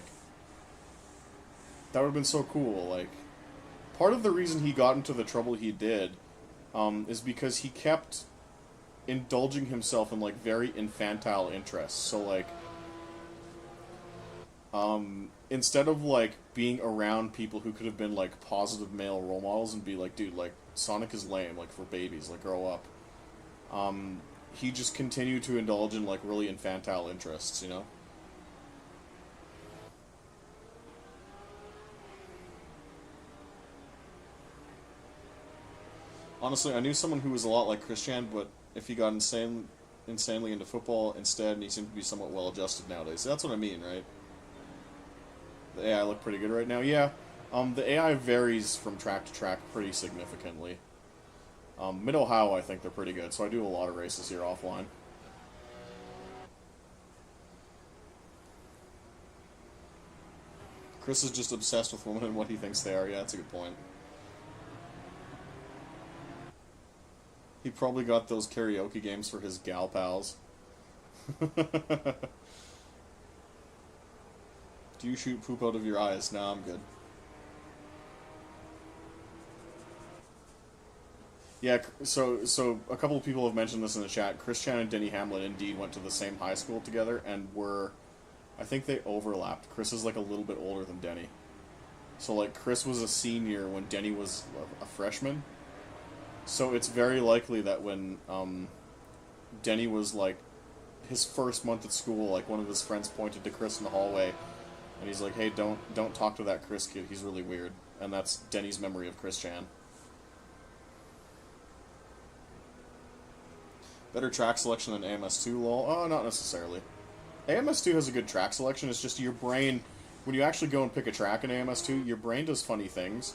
that would have been so cool, like... Part of the reason he got into the trouble he did is because he kept indulging himself in, like, very infantile interests. So, like, instead of like being around people who could have been like positive male role models and be like, dude, like Sonic is lame, like for babies, like grow up. He just continued to indulge in like really infantile interests, you know. Honestly, I knew someone who was a lot like Christian, but if he got insanely into football instead, and he seemed to be somewhat well adjusted nowadays. That's what I mean, right? The AI look pretty good right now. Yeah, the AI varies from track to track pretty significantly. Mid Ohio, I think they're pretty good, so I do a lot of races here offline. Chris is just obsessed with women and what he thinks they are. Yeah, that's a good point. He probably got those karaoke games for his gal pals. Do you shoot poop out of your eyes? Nah, I'm good. Yeah, so a couple of people have mentioned this in the chat. Chris Chan and Denny Hamlin indeed went to the same high school together and were, I think they overlapped. Chris is like a little bit older than Denny. So like Chris was a senior when Denny was a freshman. So it's very likely that when Denny was like his first month at school, like one of his friends pointed to Chris in the hallway, and he's like, "Hey, don't talk to that Chris kid. He's really weird." And that's Denny's memory of Chris Chan. Better track selection than AMS2, lol. Oh, not necessarily. AMS2 has a good track selection. It's just your brain, when you actually go and pick a track in AMS2, your brain does funny things.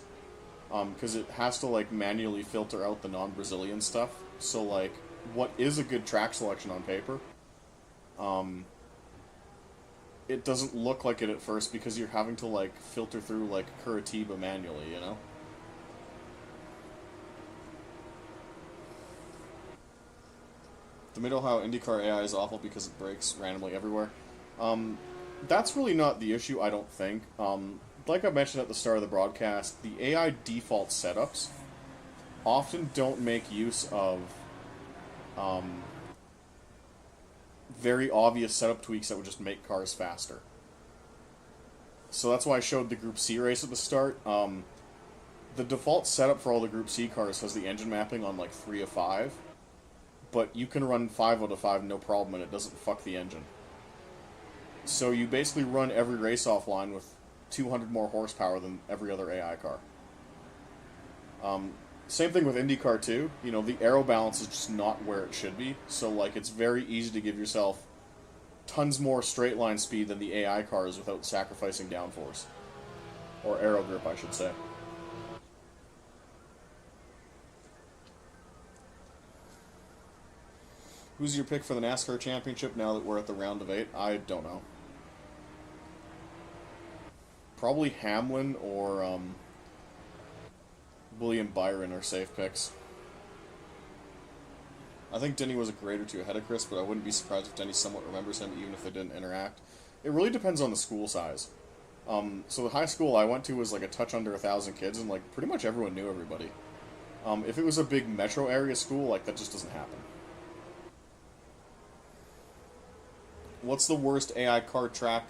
Because it has to, like, manually filter out the non-Brazilian stuff. So, like, what is a good track selection on paper, it doesn't look like it at first because you're having to, like, filter through, like, Curitiba manually, you know? The Mid-Ohio IndyCar AI is awful because it breaks randomly everywhere. That's really not the issue, I don't think. Like I mentioned at the start of the broadcast, the AI default setups often don't make use of very obvious setup tweaks that would just make cars faster. So that's why I showed the Group C race at the start. The default setup for all the Group C cars has the engine mapping on like 3 of 5, but you can run 5 out of 5 no problem and it doesn't fuck the engine. So you basically run every race offline with 200 more horsepower than every other AI car. Same thing with IndyCar too. You know, the aero balance is just not where it should be. So like, it's very easy to give yourself tons more straight line speed than the AI cars without sacrificing downforce, or aero grip, I should say. Who's your pick for the NASCAR championship now that we're at the round of 8? I don't know. Probably Hamlin or William Byron are safe picks. I think Denny was a grade or two ahead of Chris, but I wouldn't be surprised if Denny somewhat remembers him, even if they didn't interact. It really depends on the school size. So the high school I went to was like a touch under 1,000 kids, and like pretty much everyone knew everybody. If it was a big metro area school, like that just doesn't happen. What's the worst AI car track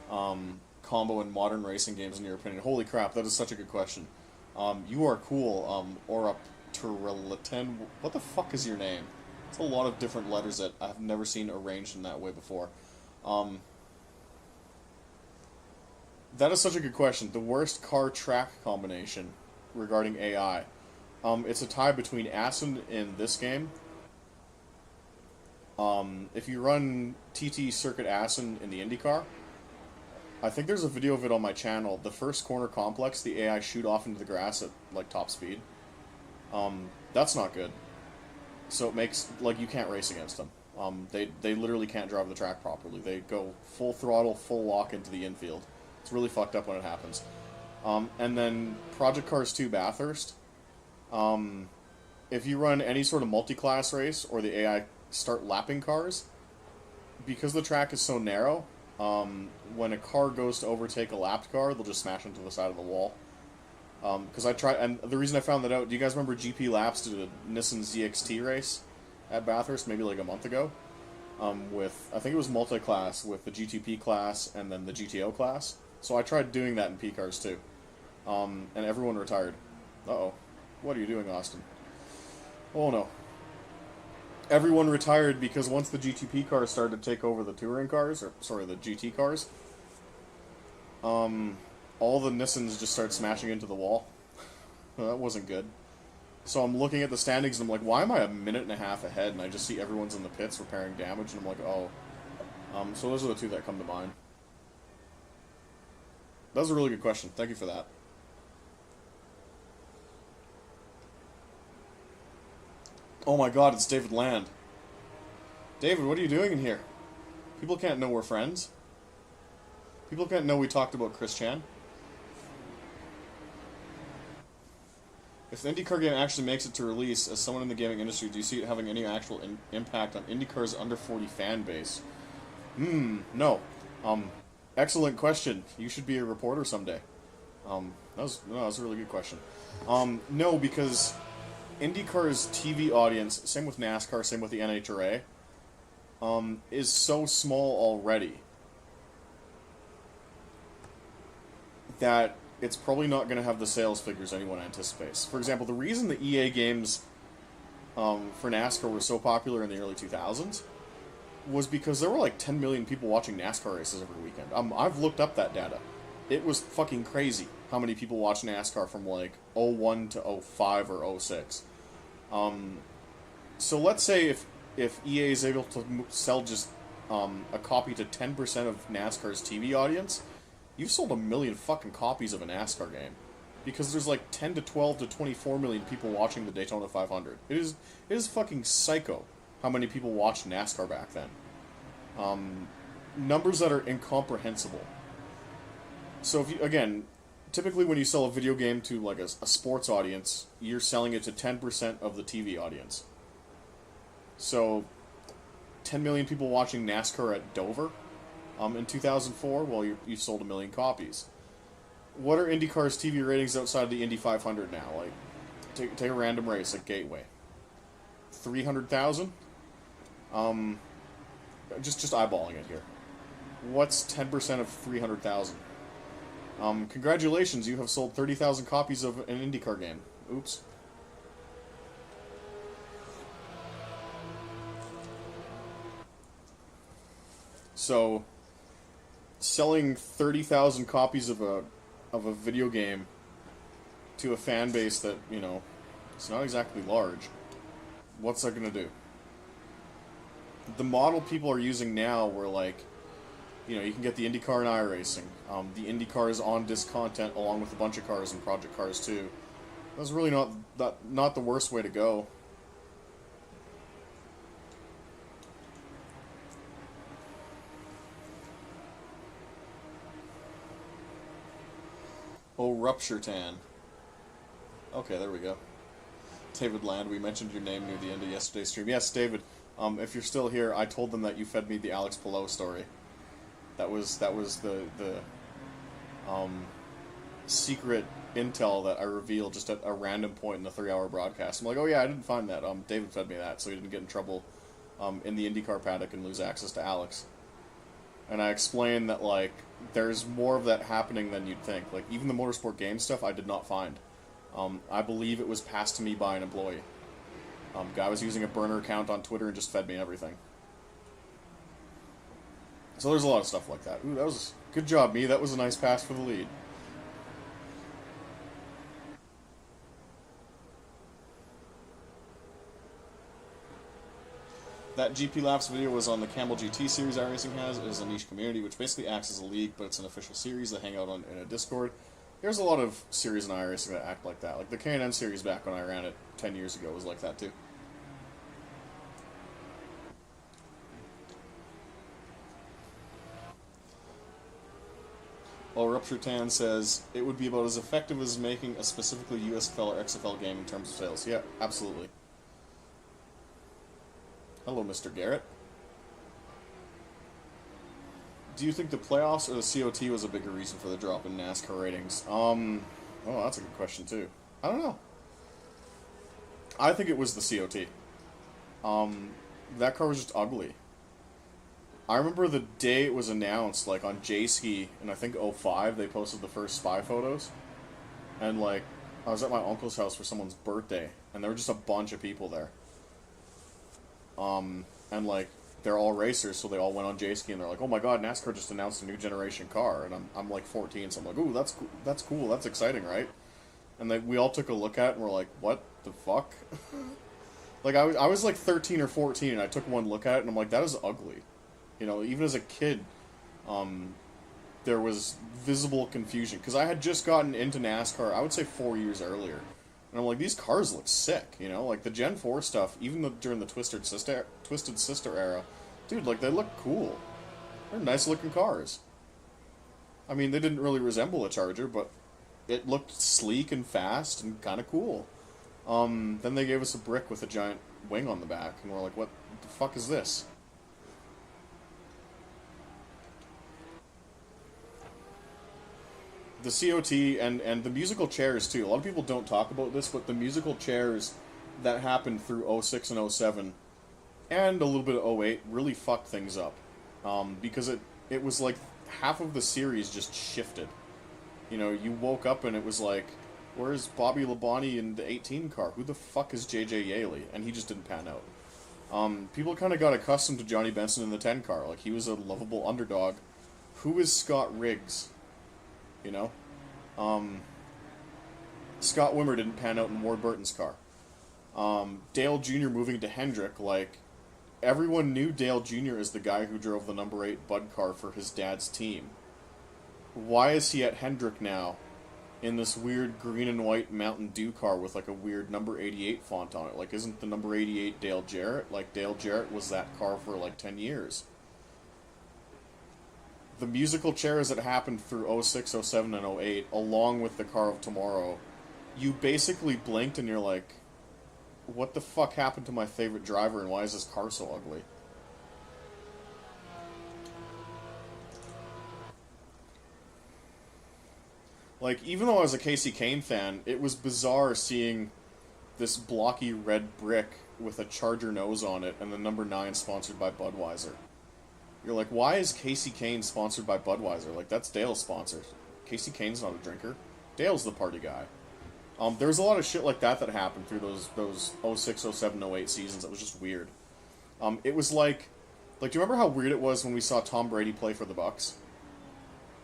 combo in modern racing games in your opinion? Holy crap, that is such a good question. You are cool, Orup Turleten. What the fuck is your name? It's a lot of different letters that I've never seen arranged in that way before. That is such a good question. The worst car track combination regarding AI. It's a tie between Assen in this game. If you run TT Circuit Assen in the IndyCar, I think there's a video of it on my channel. The first corner complex, the AI shoot off into the grass at like top speed. That's not good. So it makes, like, you can't race against them. They literally can't drive the track properly. They go full throttle, full lock into the infield. It's really fucked up when it happens. And then Project Cars 2 Bathurst. If you run any sort of multi-class race or the AI start lapping cars, because the track is so narrow, when a car goes to overtake a lapped car, they'll just smash into the side of the wall. Because I tried, and the reason I found that out, do you guys remember GP Laps did a Nissan ZXT race at Bathurst maybe like a month ago? with, I think it was multi-class, with the GTP class and then the GTO class. So I tried doing that in P cars too. And everyone retired. Uh-oh. What are you doing, Austin? Oh no. Everyone retired because once the GTP cars started to take over the touring cars, or sorry, the GT cars, all the Nissans just started smashing into the wall. That wasn't good. So I'm looking at the standings and I'm like, why am I a minute and a half ahead? And I just see everyone's in the pits repairing damage, and I'm like, oh. So those are the two that come to mind. That was a really good question. Thank you for that. Oh my god, it's David Land. David, what are you doing in here? People can't know we're friends. People can't know we talked about Chris Chan. If the IndyCar game actually makes it to release, as someone in the gaming industry, do you see it having any actual impact on IndyCar's under 40 fan base? No. Excellent question. You should be a reporter someday. That was a really good question. No, because IndyCar's TV audience, same with NASCAR, same with the NHRA, is so small already that it's probably not going to have the sales figures anyone anticipates. For example, the reason the EA games for NASCAR were so popular in the early 2000s was because there were like 10 million people watching NASCAR races every weekend. I've looked up that data. It was fucking crazy how many people watched NASCAR from like '01 to '05 or '06. So let's say if EA is able to sell just a copy to 10% of NASCAR's TV audience, you've sold 1 million fucking copies of a NASCAR game. Because there's like 10 to 12 to 24 million people watching the Daytona 500. It is fucking psycho how many people watched NASCAR back then. Numbers that are incomprehensible. So if you, again, typically when you sell a video game to like a sports audience, you're selling it to 10% of the TV audience. So 10 million people watching NASCAR at Dover in 2004, well, you sold 1 million copies. What are IndyCar's TV ratings outside of the Indy 500 now? Like, take a random race like Gateway. 300,000? Just eyeballing it here. What's 10% of 300,000? Congratulations, you have sold 30,000 copies of an IndyCar game. Oops. So, selling 30,000 copies of a video game to a fan base that, you know, it's not exactly large, what's that going to do? The model people are using now where, like, you know, you can get the IndyCar and iRacing. The IndyCar is on disc content along with a bunch of cars and Project Cars too. That's really not the worst way to go. Oh, Rupture Tan. Okay, there we go. David Land, we mentioned your name near the end of yesterday's stream. Yes, David, if you're still here, I told them that you fed me the Alex Palou story. That was the secret intel that I revealed just at a random point in the 3-hour broadcast. I'm like, oh yeah, I didn't find that. David fed me that, so he didn't get in trouble in the IndyCar paddock and lose access to Alex. And I explained that, like, there's more of that happening than you'd think. Like, even the motorsport game stuff I did not find. I believe it was passed to me by an employee. Guy was using a burner account on Twitter and just fed me everything. So there's a lot of stuff like that. Ooh, that was... Good job, me. That was a nice pass for the lead. That GP Laps video was on the Campbell GT series iRacing has. It is a niche community, which basically acts as a league, but it's an official series that hang out in a Discord. There's a lot of series in iRacing that act like that. Like the K&N series back when I ran it 10 years ago was like that too. Well, Rupture Tan says, it would be about as effective as making a specifically USFL or XFL game in terms of sales. Yeah, absolutely. Hello, Mr. Garrett. Do you think the playoffs or the COT was a bigger reason for the drop in NASCAR ratings? Oh, that's a good question, too. I don't know. I think it was the COT. That car was just ugly. I remember the day it was announced, like on J-Ski, and I think '05 they posted the first spy photos. And like, I was at my uncle's house for someone's birthday, and there were just a bunch of people there. And like, they're all racers, so they all went on J-Ski, and they're like, "Oh my God, NASCAR just announced a new generation car," and I'm like 14, so I'm like, "Ooh, that's cool, that's exciting, right?" And we all took a look at it, and we're like, "What the fuck?" Like I was like 13 or 14, and I took one look at it, and I'm like, "That is ugly." You know, even as a kid, um, there was visible confusion because I had just gotten into NASCAR. I would say 4 years earlier, and I'm like, these cars look sick. You know, like the Gen 4 stuff, even during the Twisted Sister era, dude, like they look cool. They're nice looking cars. I mean, they didn't really resemble a Charger, but it looked sleek and fast and kind of cool. Then they gave us a brick with a giant wing on the back, and we're like, what the fuck is this? The COT and the musical chairs too. A lot of people don't talk about this, but the musical chairs that happened through '06 and '07 and a little bit of '08 really fucked things up. Because it was like half of the series just shifted. You know, you woke up and it was like, where's Bobby Labonte in the 18 car? Who the fuck is JJ Yaley? And he just didn't pan out. People kind of got accustomed to Johnny Benson in the 10 car. Like, he was a lovable underdog. Who is Scott Riggs? You know? Scott Wimmer didn't pan out in Ward Burton's car. Dale Jr. moving to Hendrick, like, everyone knew Dale Jr. as the guy who drove the number 8 Bud car for his dad's team. Why is he at Hendrick now in this weird green and white Mountain Dew car with like a weird number 88 font on it? Like, isn't the number 88 Dale Jarrett? Like, Dale Jarrett was that car for like 10 years. The musical chairs that happened through '06, '07, and '08, along with the Car of Tomorrow, you basically blinked and you're like, what the fuck happened to my favorite driver and why is this car so ugly? Like, even though I was a Casey Kane fan, it was bizarre seeing this blocky red brick with a Charger nose on it and the number 9 sponsored by Budweiser. You're like, why is Casey Kane sponsored by Budweiser? Like, that's Dale's sponsor. Casey Kane's not a drinker. Dale's the party guy. There was a lot of shit like that that happened through those '06, '07, '08 seasons. It was just weird. It was like, do you remember how weird it was when we saw Tom Brady play for the Bucks?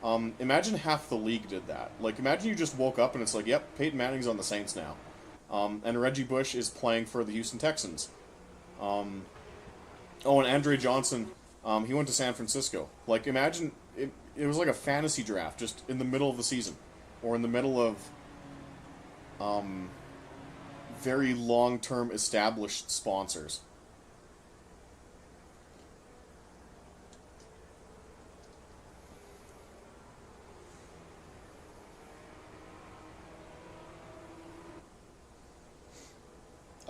Imagine half the league did that. Like, imagine you just woke up and it's like, yep, Peyton Manning's on the Saints now. And Reggie Bush is playing for the Houston Texans. Oh, and Andre Johnson, he went to San Francisco. Like, imagine, it was like a fantasy draft just in the middle of the season. Or in the middle of very long-term established sponsors.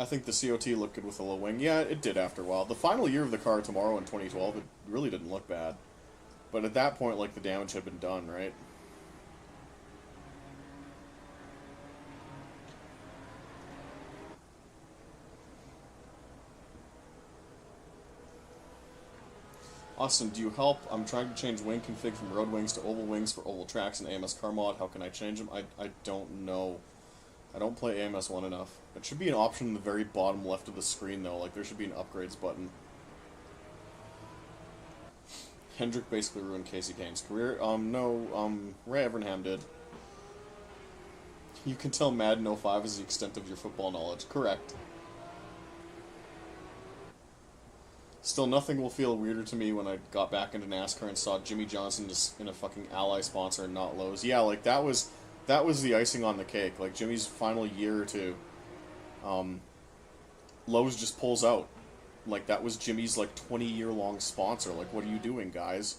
I think the COT looked good with a low wing. Yeah, it did after a while. The final year of the car tomorrow in 2012, it really didn't look bad. But at that point, like, the damage had been done, right? Austin, do you help? I'm trying to change wing config from road wings to oval wings for oval tracks in AMS car mod. How can I change them? I don't know. I don't play AMS 1 enough. It should be an option in the very bottom left of the screen, though. Like, there should be an upgrades button. Hendrick basically ruined Casey Kane's career. No, Ray Evernham did. You can tell Madden '05 is the extent of your football knowledge. Correct. Still, nothing will feel weirder to me when I got back into NASCAR and saw Jimmy Johnson just in a fucking Ally sponsor and not Lowe's. Yeah, like, that was the icing on the cake. Like, Jimmy's final year or two, Lowe's just pulls out. Like, that was Jimmy's, like, 20-year-long sponsor. Like, what are you doing, guys?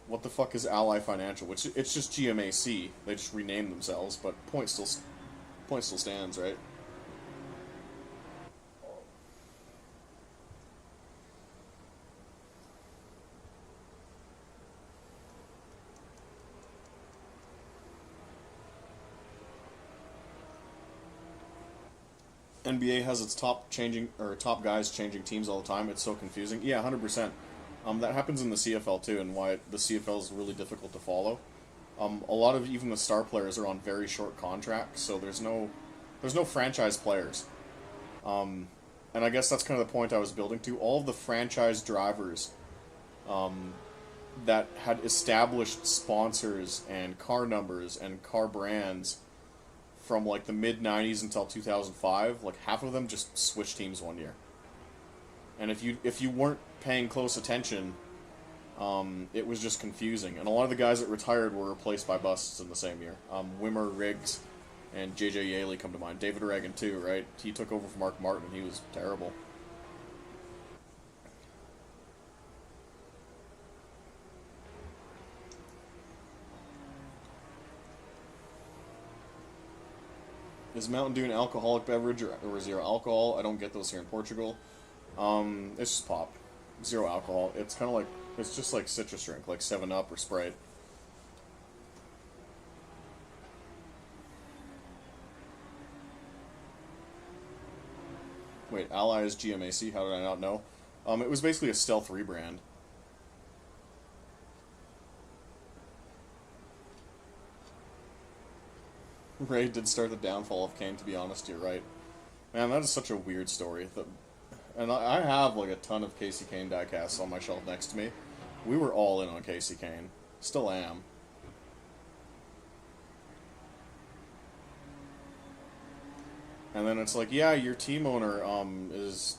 What the fuck is Ally Financial? Which, it's just GMAC. They just renamed themselves, but point still stands, right? NBA has its top guys changing teams all the time. It's so confusing. Yeah, 100%. That happens in the CFL too, and why the CFL is really difficult to follow. A lot of even the star players are on very short contracts, so there's no franchise players. And I guess that's kind of the point I was building to. All of the franchise drivers that had established sponsors and car numbers and car brands from like the mid 90s until 2005, like half of them just switched teams one year. And if you weren't paying close attention, it was just confusing. And a lot of the guys that retired were replaced by busts in the same year. Wimmer, Riggs, and J.J. Yaley come to mind. David Reagan too, right? He took over from Mark Martin, and he was terrible. Is Mountain Dew an alcoholic beverage or zero alcohol? I don't get those here in Portugal. It's just pop. Zero alcohol. It's kind of like, it's just like citrus drink, like 7-Up or Sprite. Wait, Ally is GMAC? How did I not know? It was basically a Stealth rebrand. Ray did start the downfall of Kane, to be honest, you're right. Man, that is such a weird story. And I have like a ton of Casey Kane diecasts on my shelf next to me. We were all in on Casey Kane. Still am. And then it's like, yeah, your team owner is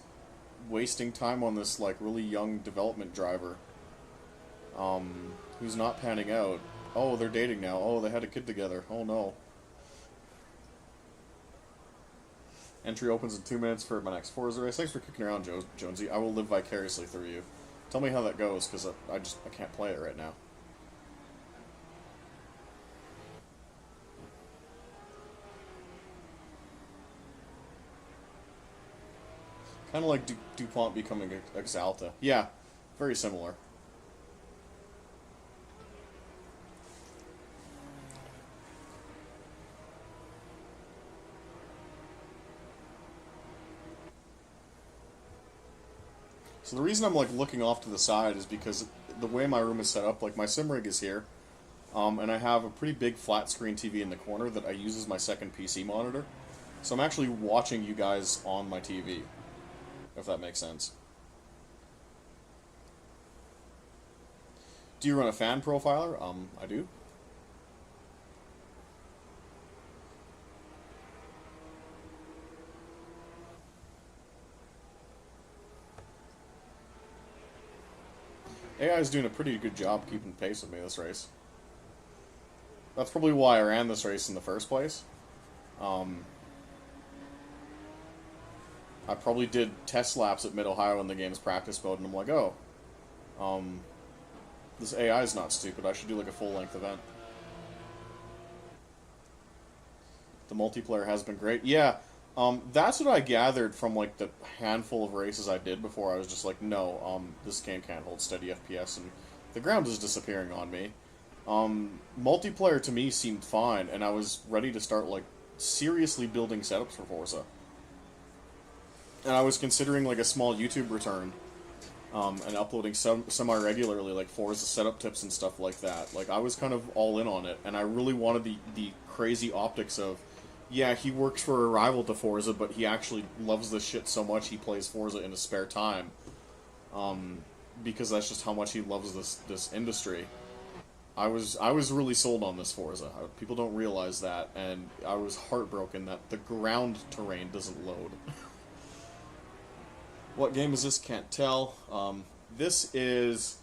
wasting time on this like really young development driver who's not panning out. Oh, they're dating now. Oh, they had a kid together. Oh no. Entry opens in 2 minutes for my next Forza race. Thanks for kicking around, Jonesy. I will live vicariously through you. Tell me how that goes, because I can't play it right now. Kind of like DuPont becoming Exalta. Yeah, very similar. So the reason I'm like looking off to the side is because the way my room is set up, like my sim rig is here, and I have a pretty big flat screen TV in the corner that I use as my second PC monitor. So I'm actually watching you guys on my TV, if that makes sense. Do you run a fan profiler? I do. AI is doing a pretty good job keeping pace with me this race. That's probably why I ran this race in the first place. I probably did test laps at Mid-Ohio in the game's practice mode, and I'm like, oh, this AI is not stupid. I should do like a full-length event. The multiplayer has been great. Yeah, that's what I gathered from like the handful of races I did before. I was just like, no, this game can't hold steady FPS, and the ground is disappearing on me. Multiplayer to me seemed fine, and I was ready to start like seriously building setups for Forza. And I was considering like a small YouTube return, and uploading semi-regularly like Forza setup tips and stuff like that. Like I was kind of all in on it, and I really wanted the crazy optics of, yeah, he works for a rival to Forza, but he actually loves this shit so much he plays Forza in his spare time. Because that's just how much he loves this industry. I was really sold on this Forza. People don't realize that, and I was heartbroken that the ground terrain doesn't load. What game is this? Can't tell. This is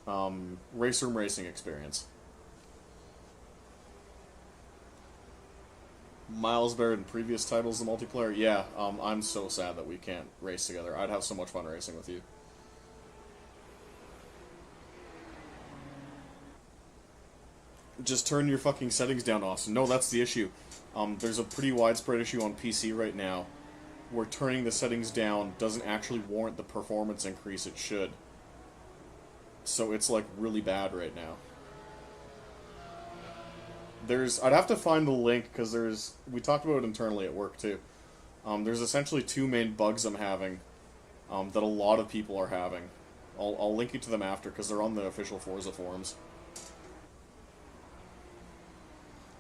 RaceRoom Racing Experience. Miles better than previous titles, the multiplayer? Yeah, I'm so sad that we can't race together. I'd have so much fun racing with you. Just turn your fucking settings down, Austin. No, that's the issue. There's a pretty widespread issue on PC right now where turning the settings down doesn't actually warrant the performance increase it should. So it's like really bad right now. I'd have to find the link because we talked about it internally at work too. There's essentially two main bugs I'm having that a lot of people are having. I'll link you to them after, because they're on the official Forza forums.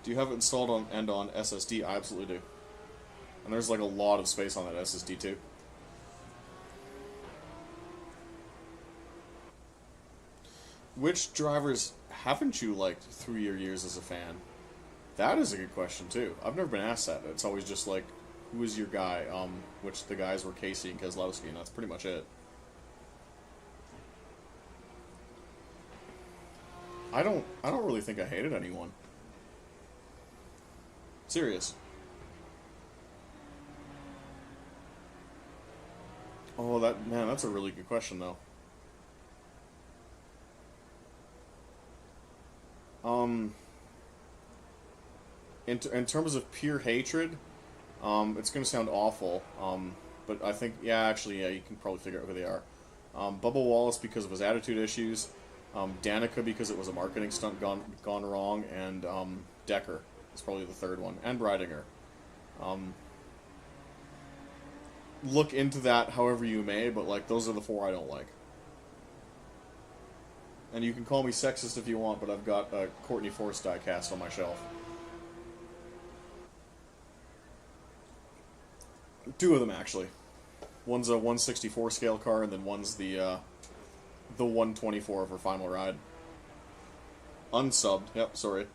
Do you have it installed on SSD? I absolutely do. And there's like a lot of space on that SSD too. Which drivers haven't you liked through your years as a fan? That is a good question too. I've never been asked that. It's always just like, who is your guy? Which the guys were Casey and Keselowski, and that's pretty much it. I don't really think I hated anyone. Serious. Oh, that's a really good question though. In terms of pure hatred, it's going to sound awful, but I think, yeah, actually, yeah, you can probably figure out who they are. Bubba Wallace because of his attitude issues, Danica because it was a marketing stunt gone wrong, and Decker is probably the third one, and Breidinger. Look into that however you may, but like those are the four I don't like. And you can call me sexist if you want, but I've got a Courtney Force diecast on my shelf. Two of them, actually. One's a 1/64 scale car, and then one's the 1/24 of her final ride. Unsubbed. Yep, sorry.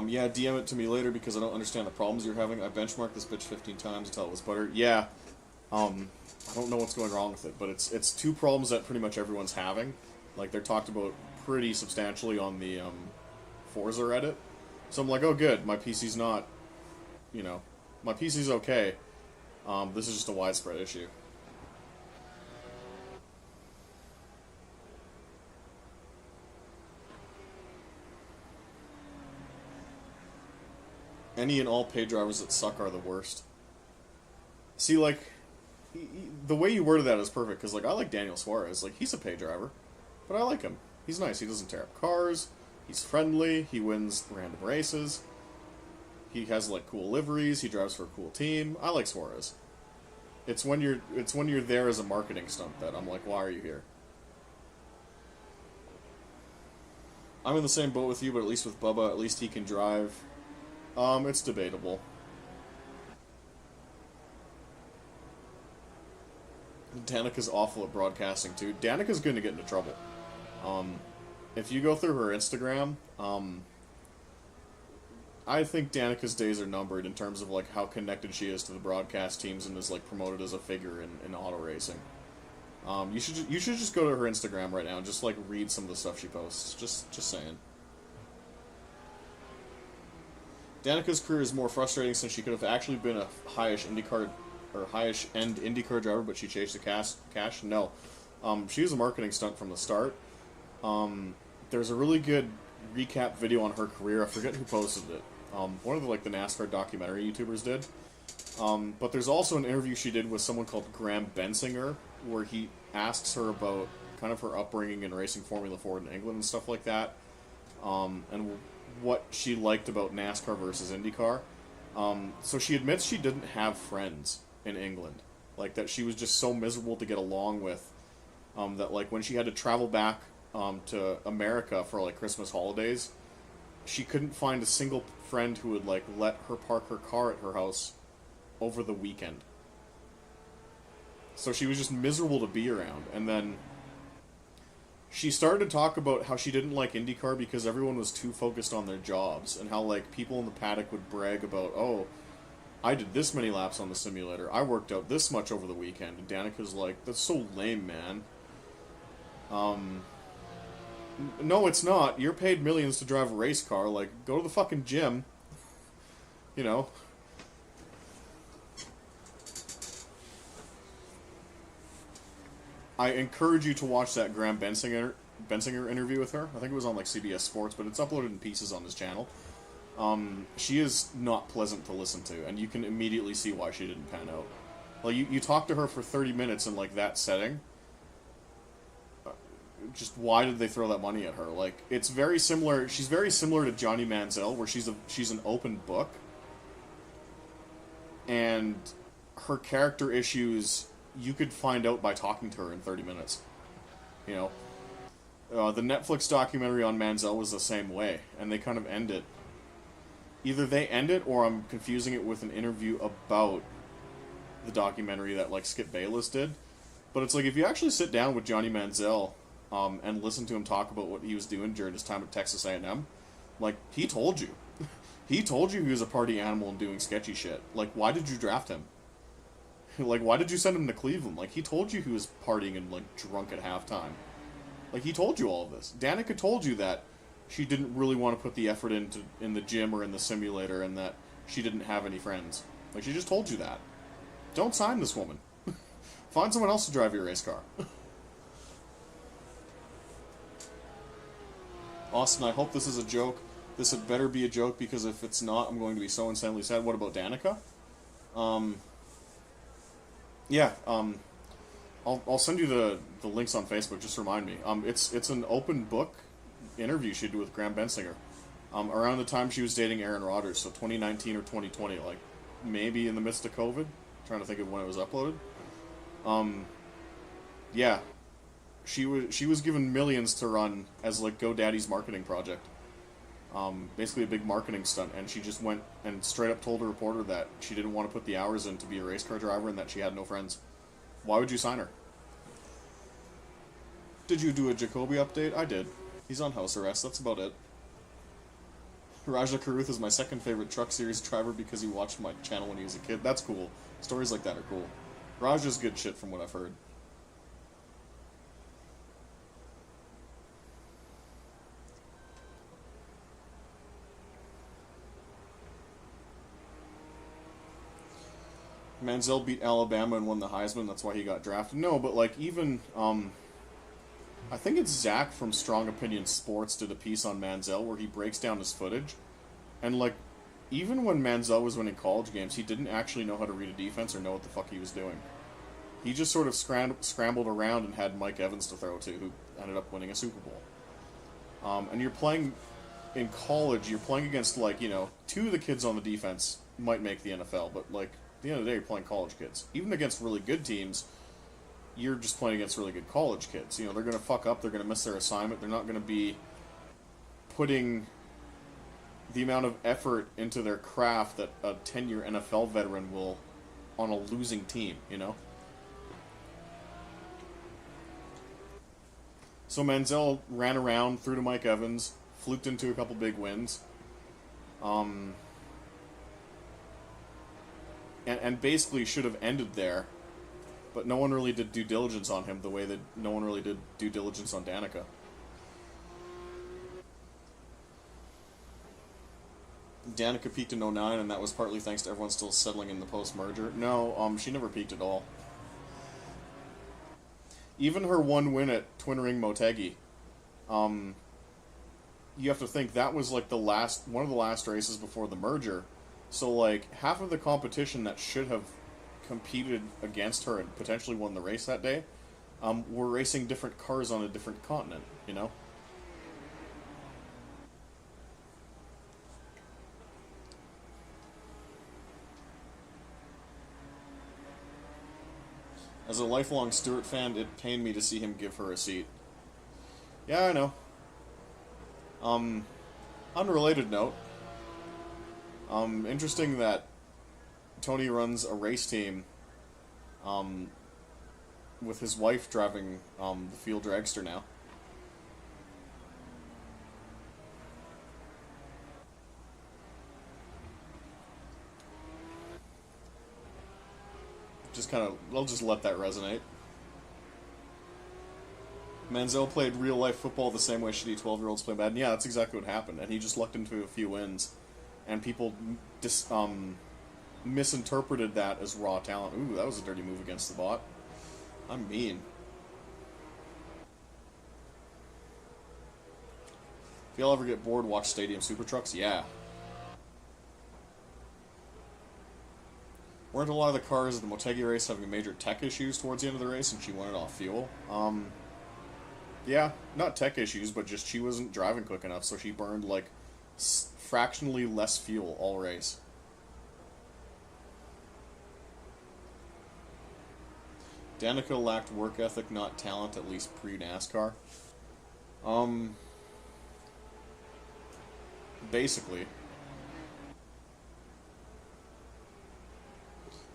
Yeah, DM it to me later because I don't understand the problems you're having. I benchmarked this bitch 15 times until it was butter. Yeah. I don't know what's going wrong with it, but it's two problems that pretty much everyone's having. Like, they're talked about pretty substantially on the Forza Reddit. So I'm like, oh good, my PC's not, my PC's okay. This is just a widespread issue. Any and all paid drivers that suck are the worst. See, like, the way you worded that is perfect, because, like, I like Daniel Suarez. Like, he's a paid driver, but I like him. He's nice. He doesn't tear up cars. He's friendly. He wins random races. He has, like, cool liveries. He drives for a cool team. I like Suarez. It's when you're there as a marketing stunt that I'm like, why are you here? I'm in the same boat with you, but at least with Bubba, at least he can drive. It's debatable. Danica's awful at broadcasting, too. Danica's going to get into trouble. If you go through her Instagram, I think Danica's days are numbered in terms of, like, how connected she is to the broadcast teams and is, like, promoted as a figure in auto racing. You should just go to her Instagram right now and just, like, read some of the stuff she posts. Just saying. Danica's career is more frustrating since she could have actually been a high-ish end IndyCar driver, but she chased the cash. No. She was a marketing stunt from the start. There's a really good recap video on her career. I forget who posted it. One of the NASCAR documentary YouTubers did. But there's also an interview she did with someone called Graham Bensinger, where he asks her about kind of her upbringing in racing Formula Ford in England and stuff like that. And what she liked about NASCAR versus IndyCar. So she admits she didn't have friends in England. Like, that she was just so miserable to get along with, that, like, when she had to travel back to America for, like, Christmas holidays, she couldn't find a single friend who would, like, let her park her car at her house over the weekend. So she was just miserable to be around. And then she started to talk about how she didn't like IndyCar because everyone was too focused on their jobs, and how, like, people in the paddock would brag about, oh, I did this many laps on the simulator, I worked out this much over the weekend, and Danica's like, that's so lame, man. No, it's not. You're paid millions to drive a race car. Like, go to the fucking gym. You know. I encourage you to watch that Graham Bensinger interview with her. I think it was on, like, CBS Sports, but it's uploaded in pieces on his channel. She is not pleasant to listen to, and you can immediately see why she didn't pan out. Like, you talk to her for 30 minutes in, like, that setting. Just why did they throw that money at her? Like, it's very similar. She's very similar to Johnny Manziel, where she's an open book. And and her character issues, you could find out by talking to her in 30 minutes. You know, the Netflix documentary on Manziel was the same way, and they kind of end it. Either they end it, or I'm confusing it with an interview about the documentary that, like, Skip Bayless did. But it's like, if you actually sit down with Johnny Manziel, and listen to him talk about what he was doing during his time at Texas A&M, like, he told you. He told you he was a party animal and doing sketchy shit. Like, why did you draft him? Like, why did you send him to Cleveland? Like, he told you he was partying and, like, drunk at halftime. Like, he told you all of this. Danica told you that she didn't really want to put the effort into in the gym or in the simulator, and that she didn't have any friends. Like, she just told you that. Don't sign this woman. Find someone else to drive your race car. Austin, I hope this is a joke. This had better be a joke, because if it's not, I'm going to be so insanely sad. What about Danica? Yeah, I'll send you the links on Facebook, just remind me. It's an open book interview she did with Graham Bensinger. Around the time she was dating Aaron Rodgers, so 2019 or 2020, like, maybe in the midst of COVID. Trying to think of when it was uploaded. Yeah. She was given millions to run as, like, GoDaddy's marketing project. Basically a big marketing stunt, and she just went and straight up told a reporter that she didn't want to put the hours in to be a race car driver and that she had no friends. Why would you sign her? Did you do a Jacoby update? I did. He's on house arrest, that's about it. Raja Karuth is my second favorite Truck Series driver because he watched my channel when he was a kid. That's cool. Stories like that are cool. Raja's good shit from what I've heard. Manziel beat Alabama and won the Heisman, that's why he got drafted. No, but, like, even, I think it's Zach from Strong Opinion Sports did a piece on Manziel where he breaks down his footage. And, like, even when Manziel was winning college games, he didn't actually know how to read a defense or know what the fuck he was doing. He just sort of scrambled around and had Mike Evans to throw to, who ended up winning a Super Bowl. And you're playing, in college, you're playing against, like, you know, two of the kids on the defense might make the NFL, but, like, at the end of the day, you're playing college kids. Even against really good teams, you're just playing against really good college kids. You know, they're going to fuck up, they're going to miss their assignment, they're not going to be putting the amount of effort into their craft that a 10-year NFL veteran will on a losing team, you know? So Manziel ran around, threw to Mike Evans, fluked into a couple big wins. And basically should have ended there, but no one really did due diligence on him the way that no one really did due diligence on Danica. Danica peaked in 09, and that was partly thanks to everyone still settling in the post-merger. No, she never peaked at all. Even her one win at Twin Ring Motegi, you have to think that was like one of the last races before the merger. So, like, half of the competition that should have competed against her and potentially won the race that day were racing different cars on a different continent, you know? As a lifelong Stewart fan, it pained me to see him give her a seat. Yeah, I know. Unrelated note. Interesting that Tony runs a race team with his wife driving the field dragster now. Just kind of, I'll just let that resonate. Manziel played real-life football the same way shitty 12-year-olds play Madden. Yeah, that's exactly what happened, and he just lucked into a few wins. And people misinterpreted that as raw talent. Ooh, that was a dirty move against the bot. I'm mean. If y'all ever get bored, watch Stadium Super Trucks. Yeah. Weren't a lot of the cars at the Motegi race having major tech issues towards the end of the race, and she went it off fuel? Yeah, not tech issues, but just she wasn't driving quick enough, so she burned, like, fractionally less fuel all race. Danica lacked work ethic, not talent, at least pre-NASCAR. Um, Basically.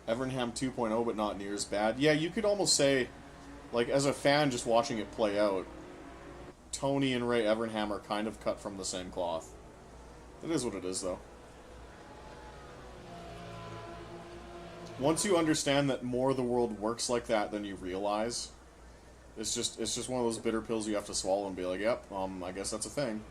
Evernham 2.0, but not near as bad. Yeah, you could almost say, like, as a fan just watching it play out, Tony and Ray Evernham are kind of cut from the same cloth. It is what it is, though. Once you understand that more of the world works like that than you realize, it's just one of those bitter pills you have to swallow and be like, yep, I guess that's a thing.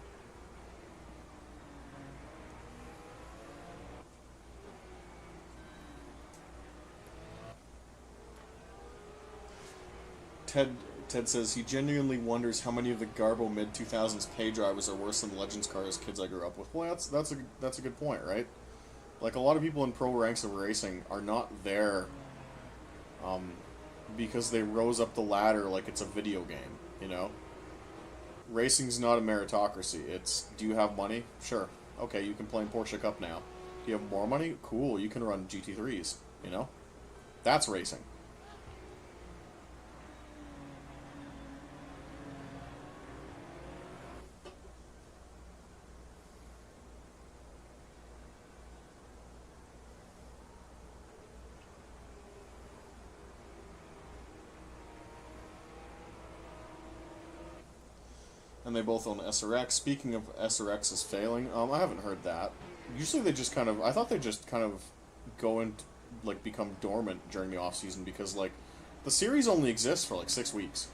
Ted says he genuinely wonders how many of the Garbo mid 2000s pay drivers are worse than the Legends cars kids I grew up with. Well, that's a good point, right? Like, a lot of people in pro ranks of racing are not there because they rose up the ladder like it's a video game, you know? Racing's not a meritocracy. It's, do you have money? Sure. Okay, you can play in Porsche Cup now. Do you have more money? Cool, you can run GT3s, you know? That's racing. And they both own SRX. Speaking of SRXs failing, I haven't heard that. Usually they just kind of, I thought they just kind of go and, like, become dormant during the off season because, like, the series only exists for, like, 6 weeks.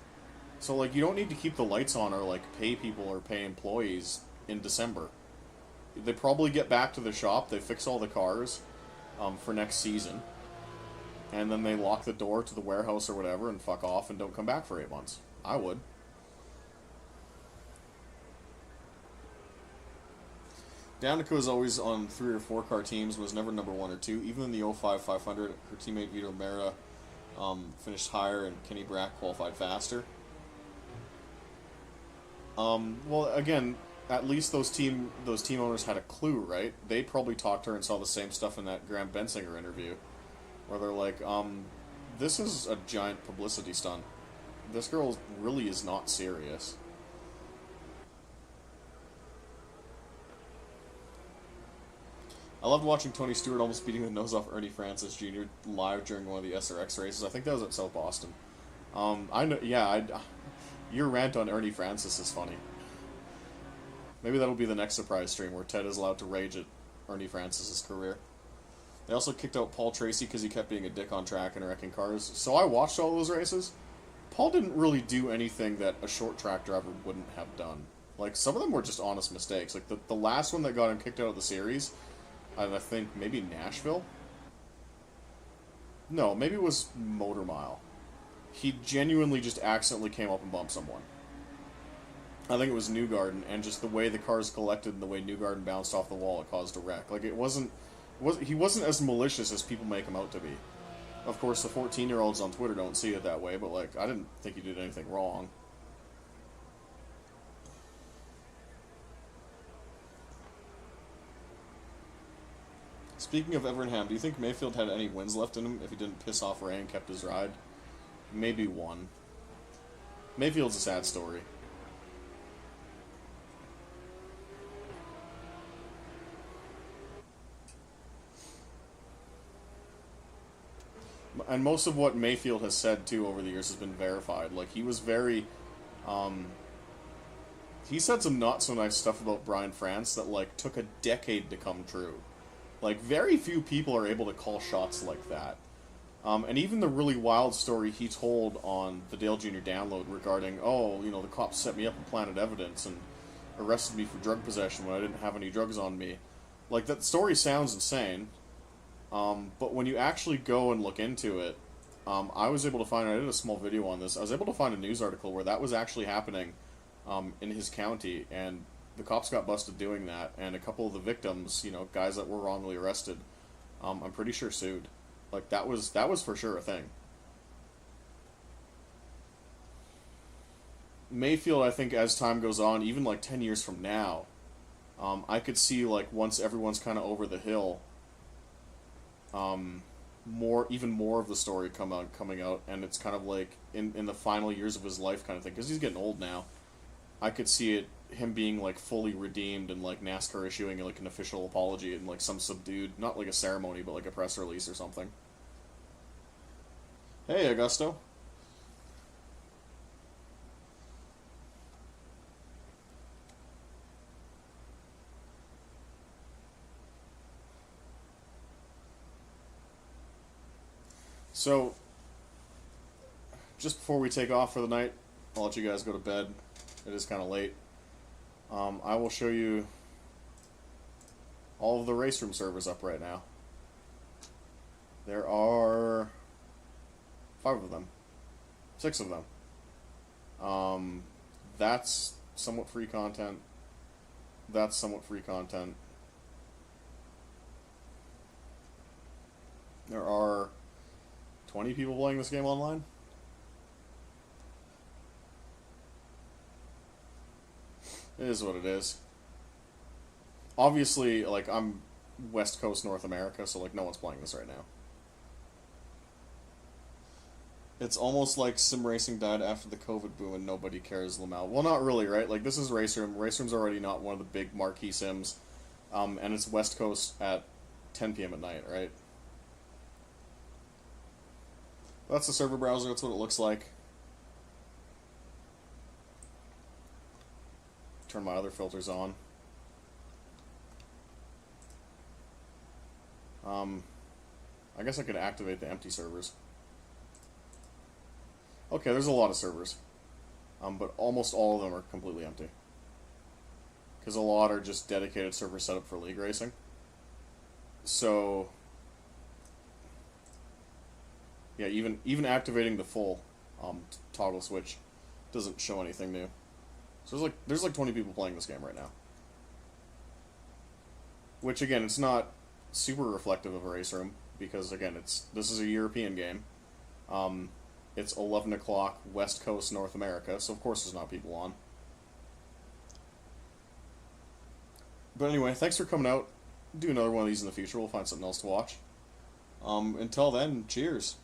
So, like, you don't need to keep the lights on or, like, pay people or pay employees in December. They probably get back to the shop, they fix all the cars for next season, and then they lock the door to the warehouse or whatever and fuck off and don't come back for 8 months. I would. Danica was always on 3 or 4 car teams, was never number 1 or 2. Even in the 05 500, her teammate Vito Mera finished higher and Kenny Brack qualified faster. Well, again, at least those team owners had a clue, right? They probably talked to her and saw the same stuff in that Graham Bensinger interview, where they're like, this is a giant publicity stunt. This girl really is not serious. I loved watching Tony Stewart almost beating the nose off Ernie Francis Jr. live during one of the SRX races. I think that was at South Boston. I know. Yeah, your rant on Ernie Francis is funny. Maybe that'll be the next surprise stream where Ted is allowed to rage at Ernie Francis's career. They also kicked out Paul Tracy because he kept being a dick on track and wrecking cars. So I watched all those races. Paul didn't really do anything that a short track driver wouldn't have done. Like, some of them were just honest mistakes. Like, the last one that got him kicked out of the series, I think maybe Nashville? No, maybe it was Motor Mile. He genuinely just accidentally came up and bumped someone. I think it was Newgarden, and just the way the cars collected and the way Newgarden bounced off the wall, it caused a wreck. Like, he wasn't as malicious as people make him out to be. Of course, the 14-year-olds on Twitter don't see it that way, but, like, I didn't think he did anything wrong. Speaking of Evernham, do you think Mayfield had any wins left in him if he didn't piss off Ray and kept his ride? Maybe one. Mayfield's a sad story. And most of what Mayfield has said, too, over the years has been verified. Like, he was very... he said some not-so-nice stuff about Brian France that, like, took a decade to come true. Like, very few people are able to call shots like that. And even the really wild story he told on the Dale Jr. download regarding, oh, you know, the cops set me up and planted evidence and arrested me for drug possession when I didn't have any drugs on me. Like, that story sounds insane. But when you actually go and look into it, I was able to find, I did a small video on this, I was able to find a news article where that was actually happening in his county, and the cops got busted doing that, and a couple of the victims, you know, guys that were wrongly arrested, I'm pretty sure sued. Like, that was for sure a thing. Mayfield, I think, as time goes on, even like 10 years from now, I could see, like, once everyone's kind of over the hill, even more of the story coming out, and it's kind of like in the final years of his life kind of thing, because he's getting old now. I could see him being like fully redeemed, and like NASCAR issuing like an official apology and like some subdued, not like a ceremony, but like a press release or something. Hey, Augusto. So, just before we take off for the night, I'll let you guys go to bed. It is kind of late. I will show you all of the RaceRoom servers up right now. There are 5 of them. 6 of them. That's somewhat free content. That's somewhat free content. There are 20 people playing this game online. It is what it is. Obviously, like, I'm West Coast North America, so, like, no one's playing this right now. It's almost like sim racing died after the COVID boom and nobody cares, Lamel. Well, not really, right? Like, this is RaceRoom. RaceRoom's already not one of the big marquee sims. And it's West Coast at 10 p.m. at night, right? That's the server browser. That's what it looks like. Turn my other filters on. I guess I could activate the empty servers. Okay, there's a lot of servers. But almost all of them are completely empty. Because a lot are just dedicated servers set up for league racing. So, yeah, even activating the full toggle switch doesn't show anything new. So there's like 20 people playing this game right now. Which again, it's not super reflective of a RaceRoom because again, this is a European game. It's 11 o'clock West Coast North America, so of course there's not people on. But anyway, thanks for coming out. Do another one of these in the future. We'll find something else to watch. Until then, cheers.